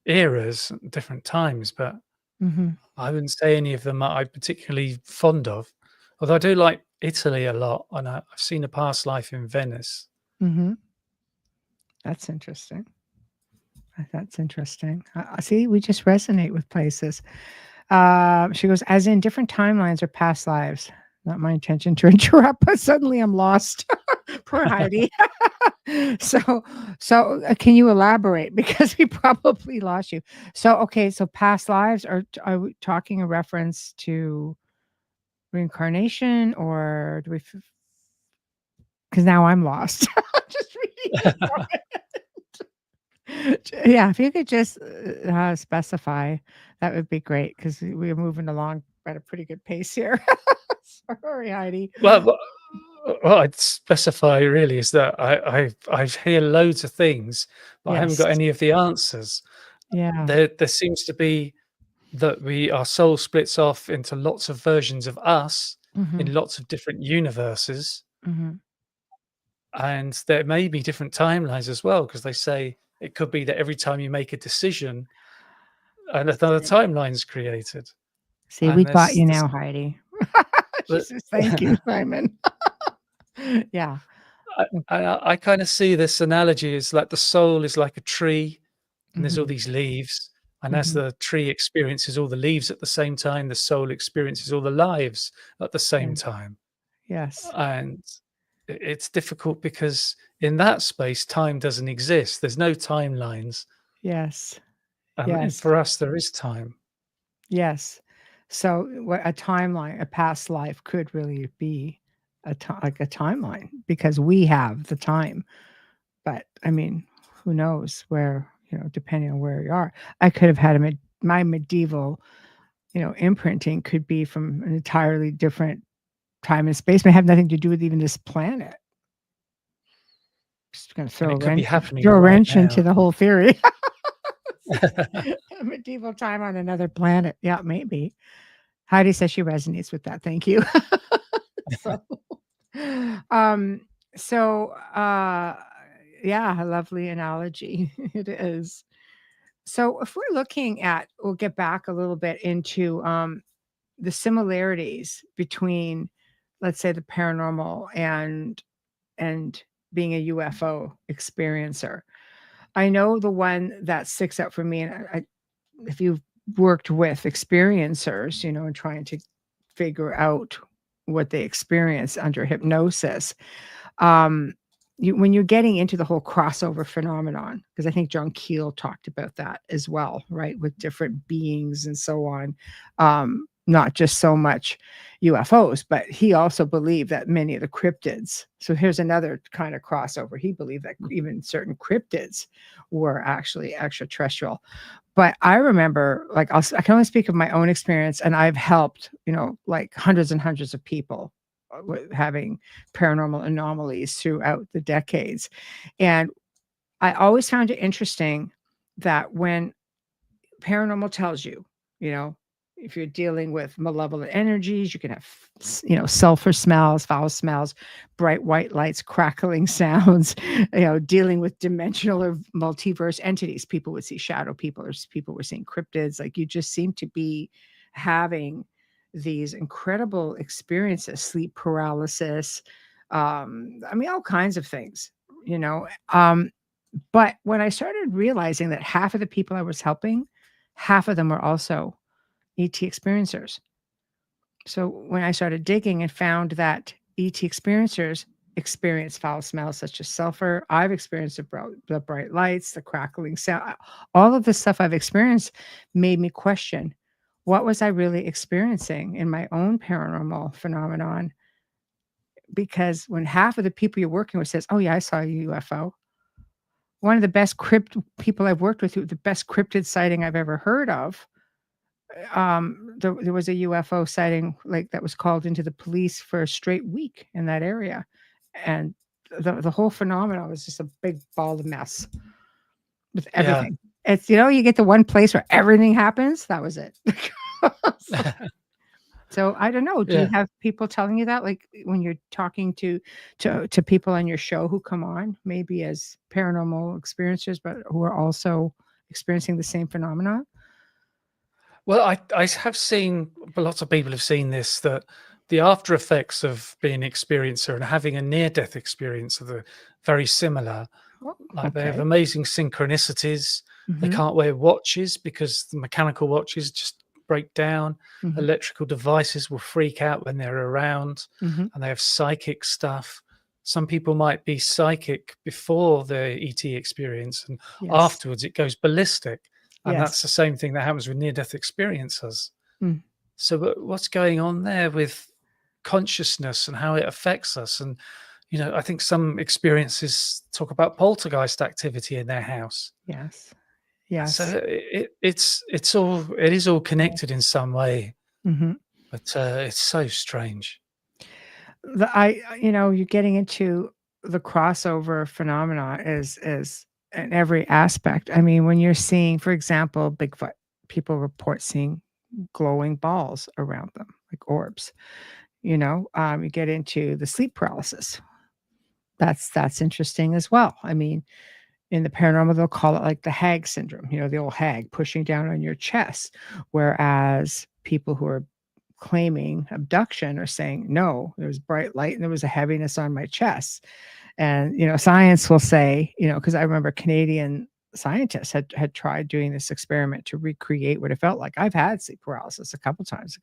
Speaker 2: eras, different times, but
Speaker 1: Mhm.
Speaker 2: I wouldn't say any of them I'm particularly fond of. Although I do like Italy a lot, and I've seen a past life in Venice.
Speaker 1: Mhm. That's interesting. That's interesting. See, we just resonate with places. She goes, as in different timelines or past lives. Not my intention to interrupt, but suddenly I'm lost. Poor Heidi. so, so can you elaborate because we probably lost you. So, okay, so past lives are we talking a reference to reincarnation or do we? Because now I'm lost. Just reading from it. Yeah, if you could just specify, that would be great because we're moving along at a pretty good pace here. Sorry, Heidi.
Speaker 2: Well, what I'd specify really is that I hear loads of things, but I haven't
Speaker 1: Yes.
Speaker 2: got any of the answers.
Speaker 1: Yeah.
Speaker 2: There seems to be that our soul splits off into lots of versions of us
Speaker 1: Mhm.
Speaker 2: in lots of different universes,
Speaker 1: Mhm.
Speaker 2: and there may be different timelines as well, because they say it could be that every time you make a decision, another
Speaker 1: See,
Speaker 2: timeline's created,
Speaker 1: see, we
Speaker 2: and
Speaker 1: got
Speaker 2: there's
Speaker 1: you
Speaker 2: this
Speaker 1: now, Heidi. She
Speaker 2: but
Speaker 1: says, "Thank you, Simon." Yeah.
Speaker 2: I kind of see this analogy as like the soul is like a tree, and there's all
Speaker 1: Mhm.
Speaker 2: these leaves. And as
Speaker 1: Mhm.
Speaker 2: the tree experiences all the leaves at the same time, the soul experiences all the lives at the same
Speaker 1: Yeah.
Speaker 2: time.
Speaker 1: Yes.
Speaker 2: And it's difficult because in that space, time doesn't exist. There's no timelines.
Speaker 1: Yes.
Speaker 2: And
Speaker 1: Yes.
Speaker 2: for us, there is time.
Speaker 1: Yes. So what a timeline, a past life could really be like a timeline because we have the time. But I mean, who knows where, depending on where you are. I could have had my medieval, imprinting could be from an entirely different time and space, may have nothing to do with even this planet. Just gonna
Speaker 2: And
Speaker 1: throw a
Speaker 2: it could be
Speaker 1: wrench
Speaker 2: happening
Speaker 1: throw a
Speaker 2: right
Speaker 1: wrench into
Speaker 2: now.
Speaker 1: the whole theory. Medieval time on another planet. Yeah, maybe. Heidi says she resonates with that. Thank you. So, um, so, yeah, a lovely analogy. It is. So if we're looking at, we'll get back a little bit into the similarities between, let's say, the paranormal and being a UFO experiencer. I know the one that sticks out for me, and if you've worked with experiencers, and trying to figure out what they experience under hypnosis, um, when you're getting into the whole crossover phenomenon, because I think John Keel talked about that as well, right, with different beings and so on, not just so much UFOs, but he also believed that many of the cryptids. So here's another kind of crossover. He believed that even certain cryptids were actually extraterrestrial. But I remember, like, I can only speak of my own experience, and I've helped, like hundreds and hundreds of people with having paranormal anomalies throughout the decades. And I always found it interesting that when paranormal tells you, you know, if you're dealing with malevolent energies, you can have, sulfur smells, foul smells, bright white lights, crackling sounds, dealing with dimensional or multiverse entities. People would see shadow people, or people were seeing cryptids. Like, you just seem to be having these incredible experiences, sleep paralysis, I mean, all kinds of things, you know. But when I started realizing that half of the people I was helping, half of them were also ET experiencers. So when I started digging and found that ET experiencers experience foul smells such as sulfur, I've experienced the bright lights, the crackling sound, all of the stuff I've experienced made me question, what was I really experiencing in my own paranormal phenomenon? Because when half of the people you're working with says, "Oh yeah, I saw a UFO," one of the best people I've worked with, the best cryptid sighting I've ever heard of, there was a UFO sighting, like, that was called into the police for a straight week in that area, and the whole phenomenon was just a big ball of mess with
Speaker 2: Yeah.
Speaker 1: everything. It's, you get the one place where everything happens, that was it. So So I don't know, do you
Speaker 2: Yeah.
Speaker 1: have people telling you that, like, when you're talking to people on your show who come on, maybe as paranormal experiencers, but who are also experiencing the same phenomena?
Speaker 2: Well, I have seen, lots of people have seen this, that the after effects of being an experiencer and having a near-death experience are very similar.
Speaker 1: Oh,
Speaker 2: Like, they have
Speaker 1: okay.
Speaker 2: amazing synchronicities. They
Speaker 1: Mhm,
Speaker 2: can't wear watches because the mechanical watches just break down.
Speaker 1: mhm,
Speaker 2: Electrical devices will freak out when they're around,
Speaker 1: mhm.
Speaker 2: and they have psychic stuff. Some people might be psychic before the ET experience, and
Speaker 1: Yes,
Speaker 2: afterwards it goes ballistic. And
Speaker 1: yes.
Speaker 2: that's the same thing that happens with near-death experiences.
Speaker 1: Mm,
Speaker 2: So what's going on there with consciousness and how it affects us? And, I think some experiences talk about poltergeist activity in their house.
Speaker 1: yes,
Speaker 2: So
Speaker 1: yes.
Speaker 2: it is all connected in some way,
Speaker 1: Mhm.
Speaker 2: but it's so strange.
Speaker 1: You're getting into the crossover phenomena is in every aspect. I mean, when you're seeing, for example, Bigfoot, people report seeing glowing balls around them, like orbs. You get into the sleep paralysis. That's interesting as well. I mean, in the paranormal, they'll call it like the hag syndrome, the old hag pushing down on your chest. Whereas people who are claiming abduction are saying, no, there was bright light and there was a heaviness on my chest. And, science will say, because I remember Canadian scientists had tried doing this experiment to recreate what it felt like. I've had sleep paralysis a couple times.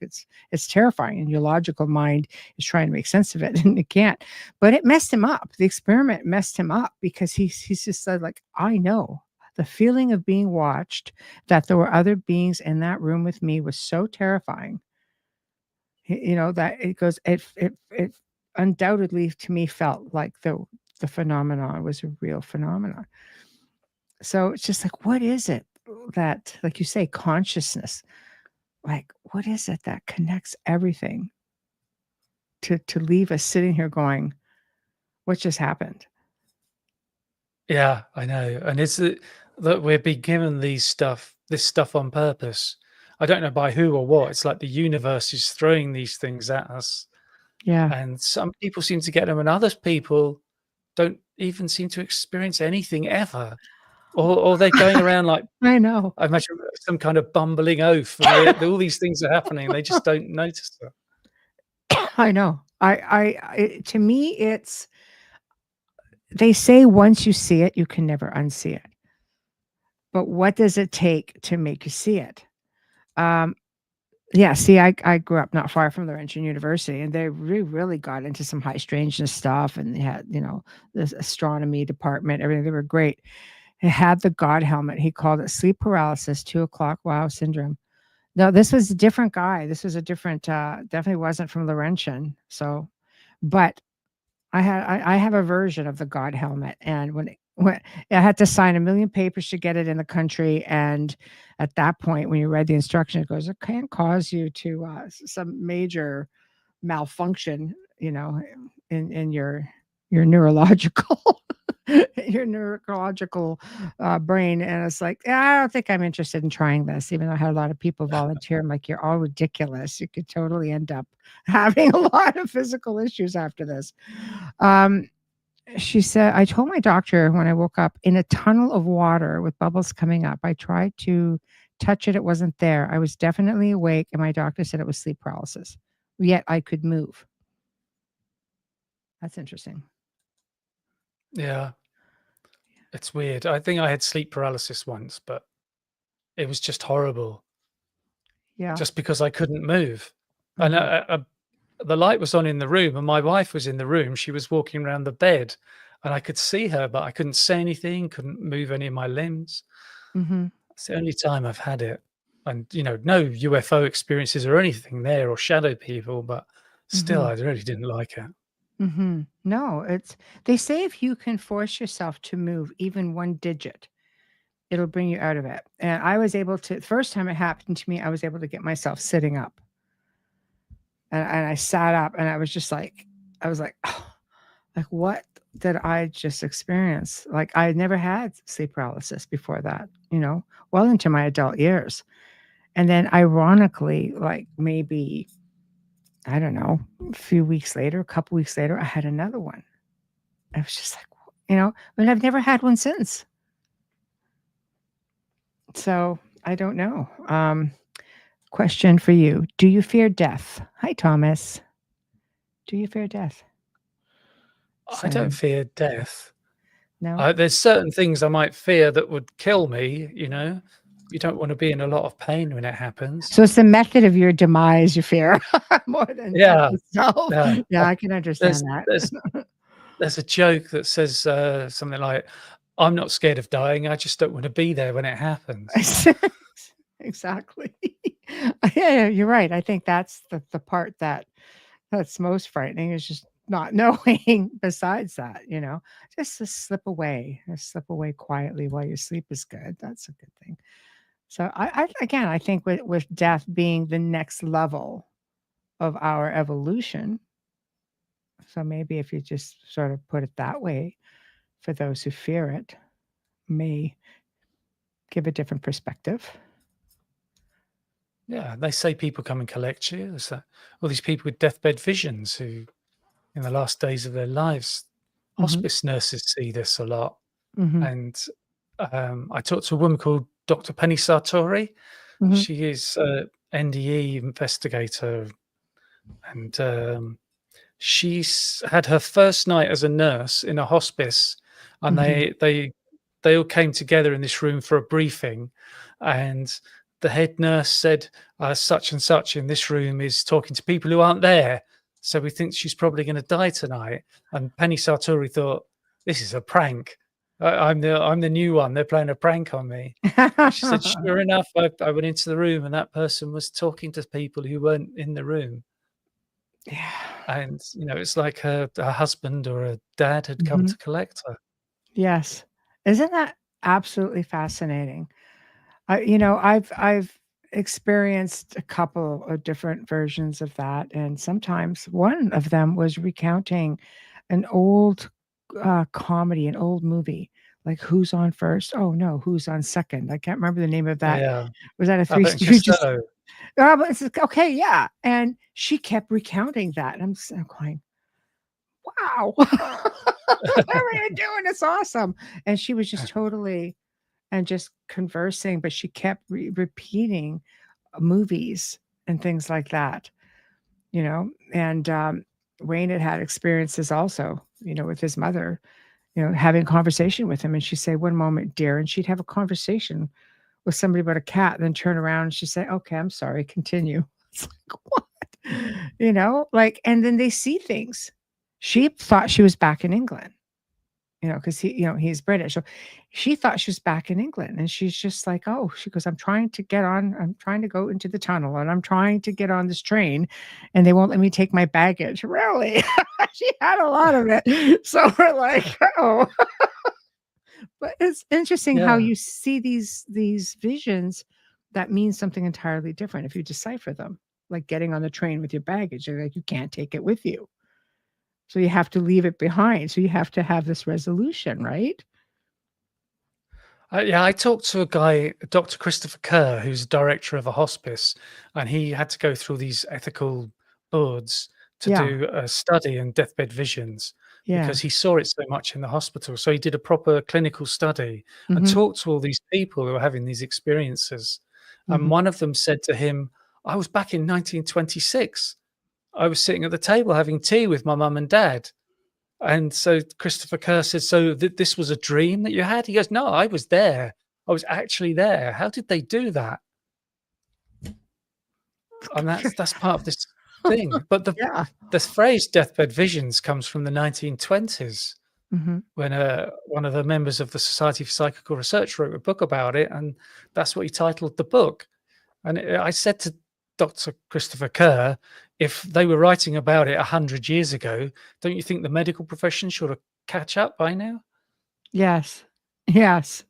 Speaker 1: It's terrifying, and your logical mind is trying to make sense of it, and it can't. But it messed him up. The experiment messed him up because he's just said, like, I know the feeling of being watched, that there were other beings in that room with me was so terrifying. That it goes, it undoubtedly to me felt like the phenomenon was a real phenomenon. So it's just like, what is it that, like you say, consciousness, like, what is it that connects everything to leave us sitting here going, what just happened?
Speaker 2: Yeah, I know. And is it that we're being given this stuff on purpose? I don't know by who or what. It's like the universe is throwing these things at us,
Speaker 1: Yeah.
Speaker 2: and some people seem to get them, and other people don't even seem to experience anything ever. Or they're going around like,
Speaker 1: I know.
Speaker 2: I imagine, some kind of bumbling oaf, and all these things are happening, and they just don't notice it.
Speaker 1: I know. To me, it's, they say once you see it, you can never unsee it. But what does it take to make you see it? Um, Yeah, see, I grew up not far from Laurentian University, and they really got into some high strangeness stuff, and they had, this astronomy department, everything. They were great. He had the God helmet. He called it sleep paralysis, 2 o'clock wow syndrome. No, this was a different guy. This was a different, definitely wasn't from Laurentian. So, but I have a version of the God helmet, and when I had to sign a million papers to get it in the country, and at that point, when you read the instruction, it goes, "It can cause you to, some major malfunction, in your neurological your neurological, brain," and it's like, "Yeah, I don't think I'm interested in trying this," even though I had a lot of people volunteer. I'm like, "You're all ridiculous. You could totally end up having a lot of physical issues after this." Um, she said, "I told my doctor when I woke up in a tunnel of water with bubbles coming up. I tried to touch it. It wasn't there. I was definitely awake, and my doctor said it was sleep paralysis. Yet I could move." That's interesting.
Speaker 2: Yeah, it's weird. I think I had sleep paralysis once, but it was just horrible,
Speaker 1: Yeah.
Speaker 2: just because I couldn't move. And
Speaker 1: Mhm.
Speaker 2: the light was on in the room, and my wife was in the room. She was walking around the bed, and I could see her, but I couldn't say anything, couldn't move any of my limbs.
Speaker 1: Mhm.
Speaker 2: It's the only time I've had it. And, no UFO experiences or anything there, or shadow people, but still,
Speaker 1: Mhm.
Speaker 2: I really didn't like it.
Speaker 1: Mhm. No, they say if you can force yourself to move even one digit, it'll bring you out of it. And I was able to, the first time it happened to me, I was able to get myself sitting up. And I sat up, and I was just like, I was like, "Oh, like, what did I just experience?" Like, I had never had sleep paralysis before that, well into my adult years. And then ironically, like maybe I don't know, a few weeks later, a couple weeks later, I had another one. I was just like, and I've never had one since. So I don't know. Question for you. Do you fear death? Hi, Thomas. Do you fear death?
Speaker 2: I don't
Speaker 1: Simon.
Speaker 2: fear death.
Speaker 1: No?
Speaker 2: There's certain things I might fear that would kill me, you know? You don't want to be in a lot of pain when it happens.
Speaker 1: So it's the method of your demise you fear more than death
Speaker 2: Yeah,
Speaker 1: itself.
Speaker 2: yeah.
Speaker 1: Yeah, I can understand
Speaker 2: There's
Speaker 1: that.
Speaker 2: there's a joke that says, something like, "I'm not scared of dying, I just don't wanna be there when it happens."
Speaker 1: Exactly. Yeah, you're right. I think that's the part that's most frightening is just not knowing besides that, just to slip away quietly while you sleep is good. That's a good thing. So I think with death being the next level of our evolution, so maybe if you just sort of put it that way, for those who fear it, may give a different perspective.
Speaker 2: Yeah, they say people come and collect you. There's all these people with deathbed visions who, in the last days of their lives,
Speaker 1: Mhm.
Speaker 2: hospice nurses see this a lot.
Speaker 1: Mhm.
Speaker 2: And, I talked to a woman called Dr. Penny Sartori.
Speaker 1: Mhm.
Speaker 2: She is a NDE investigator, and, she's had her first night as a nurse in a hospice, and
Speaker 1: Mhm.
Speaker 2: they all came together in this room for a briefing, and the head nurse said, "Such and such in this room is talking to people who aren't there, so we think she's probably going to die tonight." And Penny Sartori thought, "This is a prank. I'm the new one. They're playing a prank on me." She said, "Sure enough, I went into the room, and that person was talking to people who weren't in the room."
Speaker 1: Yeah.
Speaker 2: And, it's like her husband or a dad had come
Speaker 1: Mhm.
Speaker 2: to collect her.
Speaker 1: Yes. Isn't that absolutely fascinating? I've experienced a couple of different versions of that, and sometimes one of them was recounting an old, comedy, an old movie, like Who's on First? Oh, no, Who's on Second? I can't remember the name of that.
Speaker 2: Yeah,
Speaker 1: Was that a Three
Speaker 2: Abbott and
Speaker 1: Stooges?
Speaker 2: Costello.
Speaker 1: But it's like, okay, yeah, and she kept recounting that, and I'm going, "Wow. Whatever you're doing, it's awesome." And she was just totally and just conversing, but she kept repeating movies and things like that, and Wayne had experiences also, with his mother, having a conversation with him. And she'd say, "One moment, dear," and she'd have a conversation with somebody about a cat, and then turn around and she'd say, "Okay, I'm sorry, continue." It's like, what? Like, and then they see things. She thought she was back in England, because he's British. So she thought she was back in England, and she's just like, "Oh," she goes, I'm trying to go into the tunnel, and I'm trying to get on this train, and they won't let me take my baggage." Really? She had a lot of it. So we're like, "Oh." But it's interesting how
Speaker 2: Yeah.
Speaker 1: you see these visions that mean something entirely different if you decipher them, like getting on the train with your baggage, and like you can't take it with you. So you have to leave it behind. So you have to have this resolution, right?
Speaker 2: Yeah, I talked to a guy, Dr. Christopher Kerr, who's director of a hospice, and he had to go through these ethical boards to
Speaker 1: Yeah.
Speaker 2: do a study in deathbed visions
Speaker 1: Yeah.
Speaker 2: because he saw it so much in the hospital. So he did a proper clinical study and
Speaker 1: Mhm.
Speaker 2: talked to all these people who were having these experiences. And
Speaker 1: Mhm.
Speaker 2: one of them said to him, "I was back in 1926. I was sitting at the table having tea with my mum and dad." And so Christopher Kerr said, "So this was a dream that you had?" He goes, "No, I was there. I was actually there. How did they do that?" And that's part of this thing. But
Speaker 1: Yeah.
Speaker 2: the phrase deathbed visions comes from the 1920s
Speaker 1: Mhm.
Speaker 2: when one of the members of the Society for Psychical Research wrote a book about it, and that's what he titled the book. And I said to Dr. Christopher Kerr, if they were writing about it 100 years ago, don't you think the medical profession should have catch up by now?
Speaker 1: Yes. Yes.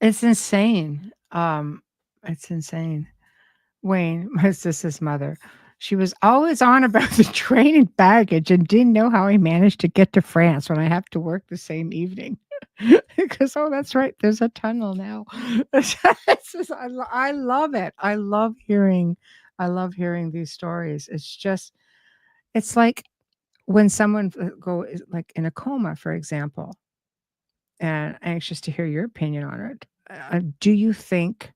Speaker 1: It's insane. It's insane. Wayne, my sister's mother, she was always on about the train and baggage and didn't know how I managed to get to France when I have to work the same evening. Because, oh, that's right, there's a tunnel now. It's just, I love it. I love hearing these stories. It's just It's like when someone like in a coma, for example, and anxious to hear your opinion on it. Do you think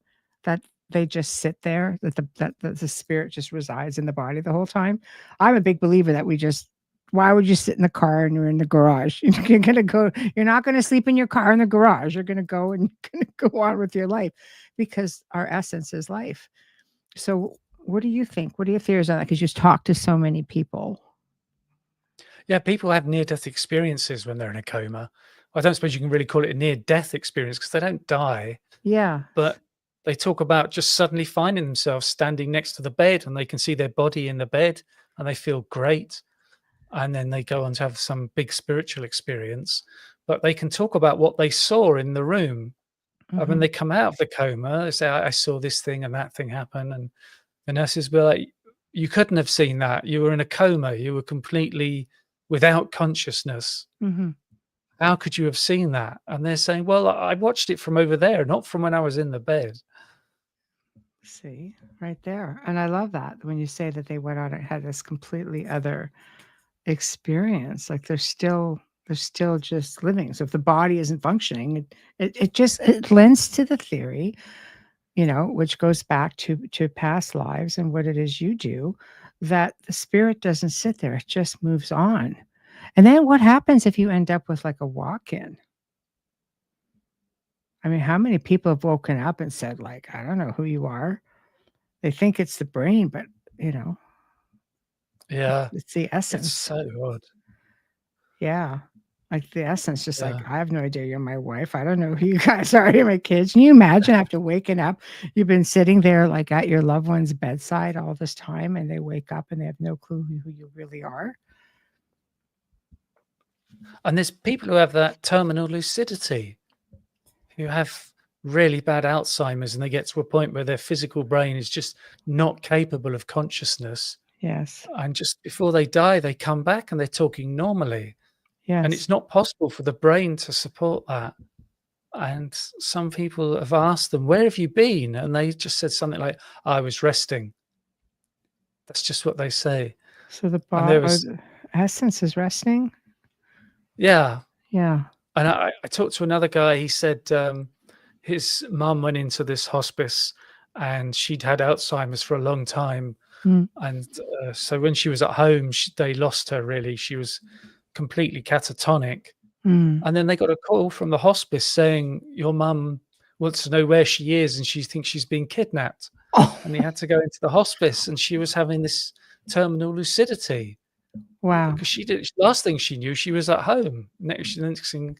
Speaker 1: that they just sit there, that the spirit just resides in the body the whole time? I'm a big believer that we just why would you sit in the car and you're in the garage? You're gonna go, you're not gonna sleep in your car in the garage. You're gonna go and gonna go on with your life because our essence is life. So what do you think? What are your theories on that? Because you talk to so many people.
Speaker 2: Yeah, people have near-death experiences when they're in a coma. I don't suppose you can really call it a near-death experience because they don't die,
Speaker 1: Yeah.
Speaker 2: but they talk about just suddenly finding themselves standing next to the bed and they can see their body in the bed and they feel great. And then they go on to have some big spiritual experience, but they can talk about what they saw in the room. When
Speaker 1: Hmm.
Speaker 2: they come out of the coma, they say, I saw this thing and that thing happen. And the nurses will be like, you couldn't have seen that. You were in a coma. You were completely without consciousness.
Speaker 1: Hmm.
Speaker 2: How could you have seen that? And they're saying, well, I watched it from over there, not from when I was in the bed.
Speaker 1: See, right there. And I love that when you say that they went out and had this completely other experience. Like they're still just living. So if the body isn't functioning, it just it lends to the theory, which goes back to past lives and what it is you do, that the spirit doesn't sit there, it just moves on. And then what happens if you end up with like a walk-in? I mean, how many people have woken up and said, like, I don't know who you are? They think it's the brain, but you know,
Speaker 2: Yeah,
Speaker 1: it's the
Speaker 2: it's
Speaker 1: essence.
Speaker 2: so odd.
Speaker 1: Yeah. Like the essence, just like,
Speaker 2: Yeah.
Speaker 1: I have no idea you're my wife. I don't know who you guys are. You're my kids. Can you imagine after waking up, you've been sitting there like at your loved one's bedside all this time and they wake up and they have no clue who you really are?
Speaker 2: And there's people who have that terminal lucidity, who have really bad Alzheimer's and they get to a point where their physical brain is just not capable of consciousness.
Speaker 1: Yes.
Speaker 2: And just before they die, they come back and they're talking normally. And
Speaker 1: Yes.
Speaker 2: it's not possible for the brain to support that. And some people have asked them, where have you been? And they just said something like, I was resting. That's just what they say.
Speaker 1: So the
Speaker 2: And there
Speaker 1: or
Speaker 2: was,
Speaker 1: the essence is resting.
Speaker 2: yeah.
Speaker 1: Yeah.
Speaker 2: And I talked to another guy. He said his mum went into this hospice and she'd had Alzheimer's for a long time.
Speaker 1: Mm,
Speaker 2: And so when she was at home, they lost her really. She was completely catatonic.
Speaker 1: mm.
Speaker 2: And then they got a call from the hospice saying, your mum wants to know where she is and she thinks she's been kidnapped.
Speaker 1: Oh,
Speaker 2: And he had to go into the hospice and she was having this terminal lucidity
Speaker 1: wow.
Speaker 2: because she did. Last thing she knew, she was at home. Next thing,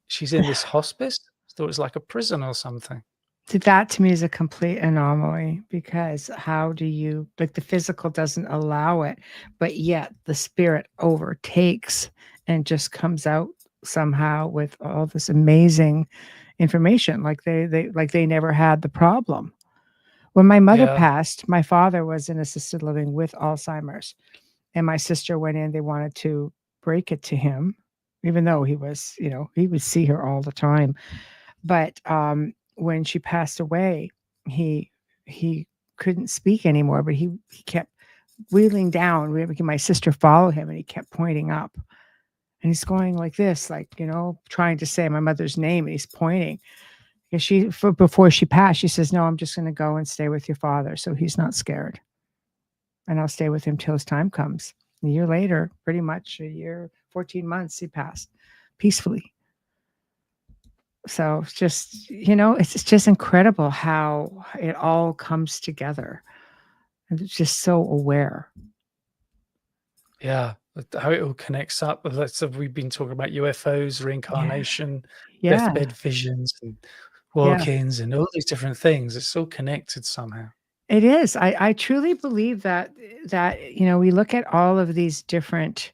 Speaker 2: she's in this hospice. Thought it was like a prison or something.
Speaker 1: That to me is a complete anomaly because how do you like the physical doesn't allow it, but yet the spirit overtakes and just comes out somehow with all this amazing information like they never had the problem. When my mother
Speaker 2: Yeah.
Speaker 1: passed, my father was in assisted living with Alzheimer's and my sister went in, they wanted to break it to him even though he was, he would see her all the time. But, when she passed away, he he couldn't speak anymore, but he kept wheeling down. We making my sister follow him, and he kept pointing up. And he's going like this, like, trying to say my mother's name, and he's pointing. And before she passed, she says, "No, I'm just gonna go and stay with your father, so he's not scared, and I'll stay with him till his time comes." A year later, pretty much a year, 14 months, he passed peacefully. So it's just, it's just incredible how it all comes together. And it's just so aware.
Speaker 2: Yeah. How it all connects up. So we've been talking about UFOs,
Speaker 1: Yeah.
Speaker 2: reincarnation,
Speaker 1: Yeah.
Speaker 2: deathbed visions, and
Speaker 1: Yeah.
Speaker 2: walk-ins, and all these different things. It's all connected somehow.
Speaker 1: It is. I truly believe we look at all of these different,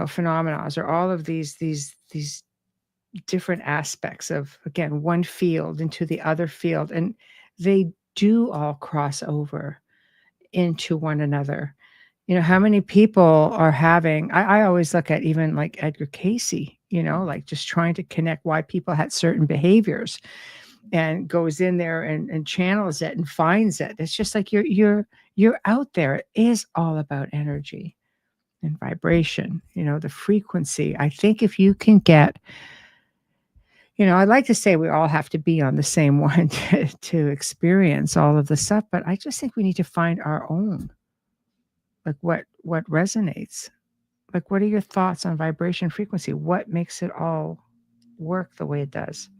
Speaker 1: phenomena or all of these different aspects of again one field into the other field and they do all cross over into one another. How many people are having I always look at even like Edgar Casey, like just trying to connect why people had certain behaviors and goes in there and channels it and finds it. It's just like you're out there. It is all about energy. and vibration, the frequency. I think if you can get, I'd like to say we all have to be on the same one to experience all of the stuff, but I just think we need to find our own, like what resonates. Like, what are your thoughts on vibration frequency? What makes it all work the way it does?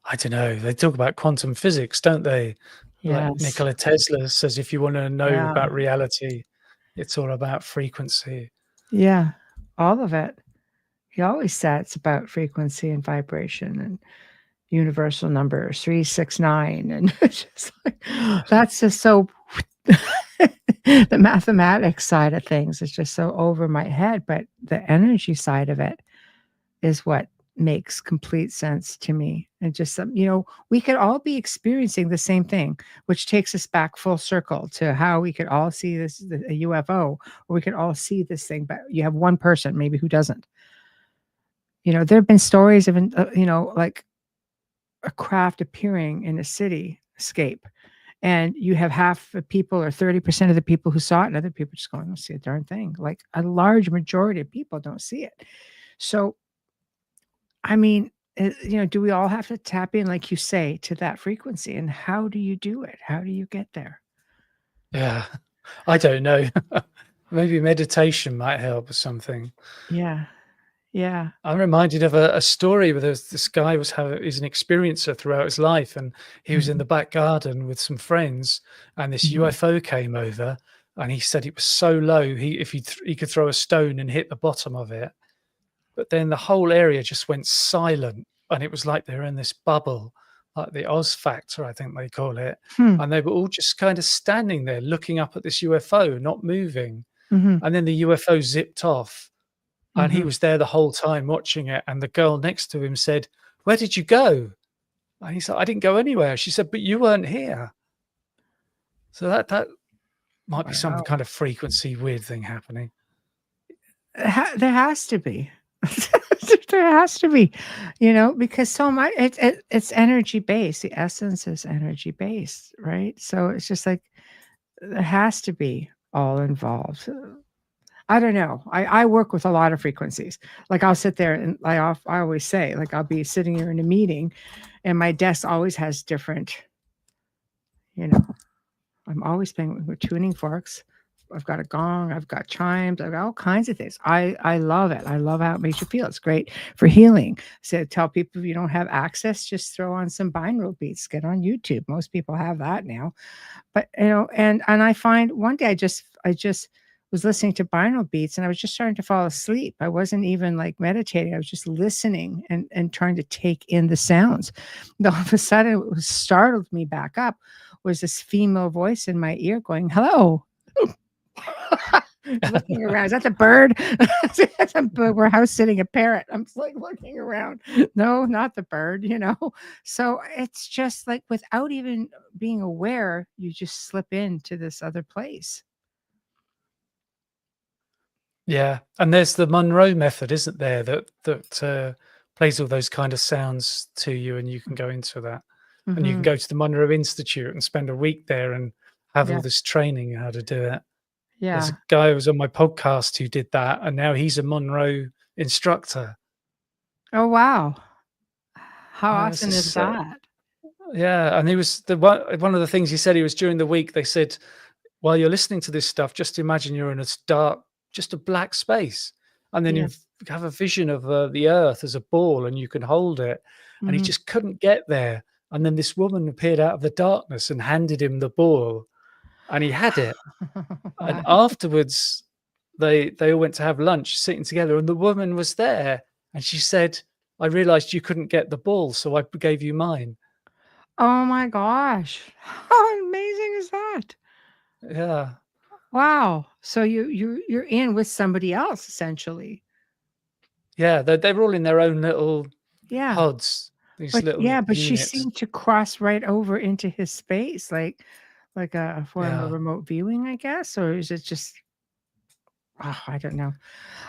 Speaker 2: I don't know. They talk about quantum physics, don't they? Like
Speaker 1: Yes.
Speaker 2: Nikola Tesla says, if you want to know
Speaker 1: Yeah.
Speaker 2: about reality, it's all about frequency.
Speaker 1: Yeah. All of it. He always said it's about frequency and vibration and universal numbers 369, and it's just like, that's just so the mathematics side of things is just so over my head, but the energy side of it is what makes complete sense to me. And just we could all be experiencing the same thing, which takes us back full circle to how we could all see this a UFO, or we could all see this thing, but you have one person maybe who doesn't. There have been stories of like a craft appearing in a cityscape, and you have half the people or 30% of the people who saw it, and other people just going, I don't see a darn thing. Like a large majority of people don't see it. So, I mean, do we all have to tap in, like you say, to that frequency? And how do you do it? How do you get there?
Speaker 2: Yeah, I don't know. Maybe meditation might help or something.
Speaker 1: Yeah. Yeah.
Speaker 2: I'm reminded of a story where this guy he's an experiencer throughout his life, and he was in
Speaker 1: Mhm.
Speaker 2: the back garden with some friends, and this
Speaker 1: Mhm.
Speaker 2: UFO came over, and he said it was so low if he could throw a stone and hit the bottom of it, but then the whole area just went silent, and it was like they were in this bubble, like the Oz factor, I think they call it,
Speaker 1: Hmm.
Speaker 2: and they were all just kind of standing there looking up at this UFO, not moving,
Speaker 1: Mhm.
Speaker 2: and then the UFO zipped off. And he
Speaker 1: Mhm.
Speaker 2: was there the whole time watching it, and the girl next to him said, "Where did you go?" And he said, "I didn't go anywhere." She said, "But you weren't here." So that might be some
Speaker 1: Wow.
Speaker 2: kind of frequency weird thing happening.
Speaker 1: There has to be. There has to be, because so much it's energy based. The essence is energy based, right? So it's just like there has to be all involved. I don't know. I work with a lot of frequencies. Like I'll sit there and I always say, like I'll be sitting here in a meeting, and my desk always has different, you know, I'm always playing with tuning forks. I've got a gong, I've got chimes, I've got all kinds of things. I love it. I love how it makes you feel. It's great for healing. So tell people if you don't have access, just throw on some binaural beats. Get on YouTube. Most people have that now. But and I find one day I just was listening to binaural beats, and I was just starting to fall asleep. I wasn't even like meditating. I was just listening and trying to take in the sounds. And all of a sudden, it was startled me back up. Was this female voice in my ear going, "Hello." Looking around. Is that the bird? That's a bird. We're house sitting a parrot. I'm like looking around. No, not the bird. So it's just like without even being aware, you just slip into this other place.
Speaker 2: Yeah, and there's the Monroe method, isn't there, that plays all those kind of sounds to you, and you can go into that, and you can
Speaker 1: Mhm.
Speaker 2: go to the Monroe Institute and spend a week there and have all
Speaker 1: Yeah.
Speaker 2: this training how to do it. There's a
Speaker 1: Yeah.
Speaker 2: guy who was on my podcast who did that, and now he's a Monroe instructor.
Speaker 1: Oh, wow. How
Speaker 2: It's
Speaker 1: awesome is
Speaker 2: just,
Speaker 1: that?
Speaker 2: yeah, and he was one of the things he said he was during the week. They said, while you're listening to this stuff, just imagine you're in a dark, just a black space, and then
Speaker 1: Yeah.
Speaker 2: you have a vision of the earth as a ball, and you can hold it. And he
Speaker 1: Mhm.
Speaker 2: just couldn't get there. And then this woman appeared out of the darkness and handed him the ball, and he had it. And
Speaker 1: Wow.
Speaker 2: afterwards, they all went to have lunch, sitting together, and the woman was there, and she said, "I realized you couldn't get the ball, so I gave you mine."
Speaker 1: Oh my gosh. How amazing is that?
Speaker 2: Yeah,
Speaker 1: Wow. So you're in with somebody else essentially.
Speaker 2: yeah, they were all in their own little
Speaker 1: Yeah.
Speaker 2: pods, these little
Speaker 1: But she
Speaker 2: units.
Speaker 1: seemed to cross right over into his space, like a form of
Speaker 2: Yeah.
Speaker 1: remote viewing, I guess, or is it just I don't know.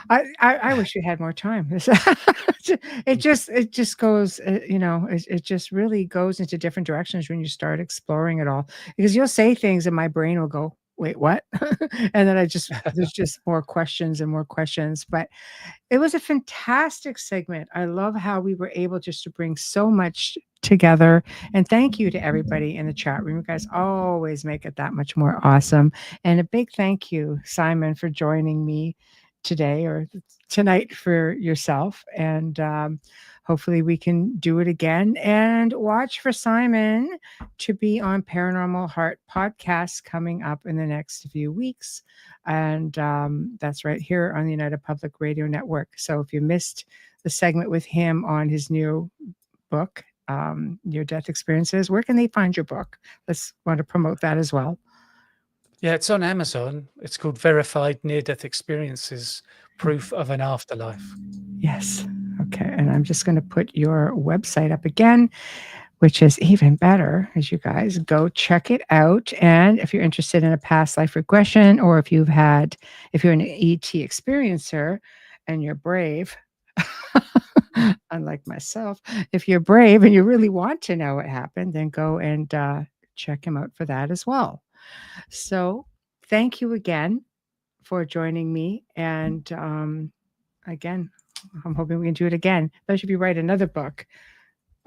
Speaker 1: I wish we had more time. It just goes, it just really goes into different directions when you start exploring it all, because you'll say things and my brain will go, wait, what? And then there's just more questions and more questions. But it was a fantastic segment. I love how we were able just to bring so much together. And thank you to everybody in the chat room. You guys always make it that much more awesome. And a big thank you, Simon, for joining me today or tonight for yourself. And hopefully we can do it again. And watch for Simon to be on Paranormal Heart podcast coming up in the next few weeks. And that's right here on the United Public Radio Network. So if you missed the segment with him on his new book, Near Death Experiences, where can they find your book? Let's want to promote that as well.
Speaker 2: Yeah, it's on Amazon. It's called Verified Near-Death Experiences, Proof of an Afterlife.
Speaker 1: Yes. Okay. And I'm just going to put your website up again, which is even better, as you guys go check it out. And if you're interested in a past life regression, or if you're an ET experiencer and you're brave, unlike myself, if you're brave and you really want to know what happened, then go and check him out for that as well. So thank you again for joining me. And again, I'm hoping we can do it again. Especially if you write another book,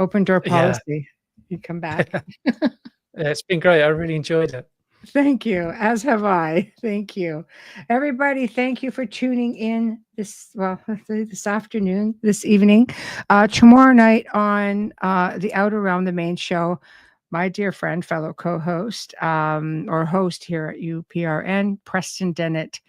Speaker 1: Open Door Policy. You come back.
Speaker 2: Yeah, it's been great. I really enjoyed it.
Speaker 1: Thank you, as have I. Thank you. Everybody, thank you for tuning in this afternoon, this evening. Tomorrow night on The Outer Realm, the main show, my dear friend, fellow co-host, or host here at UPRN, Preston Dennett,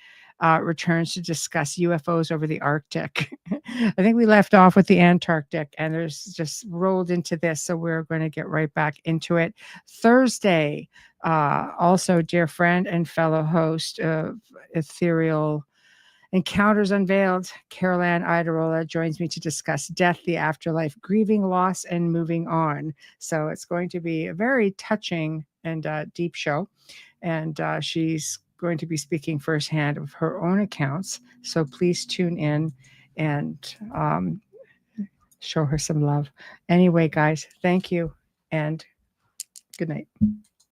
Speaker 1: returns to discuss UFOs over the Arctic. I think we left off with the Antarctic, and there's just rolled into this, so we're going to get right back into it. Thursday, also dear friend and fellow host of Ethereal Encounters Unveiled, Carol Ann Idarola joins me to discuss death, the afterlife, grieving loss, and moving on. So it's going to be a very touching and deep show. And she's going to be speaking firsthand of her own accounts. So please tune in and show her some love. Anyway, guys, thank you and good night.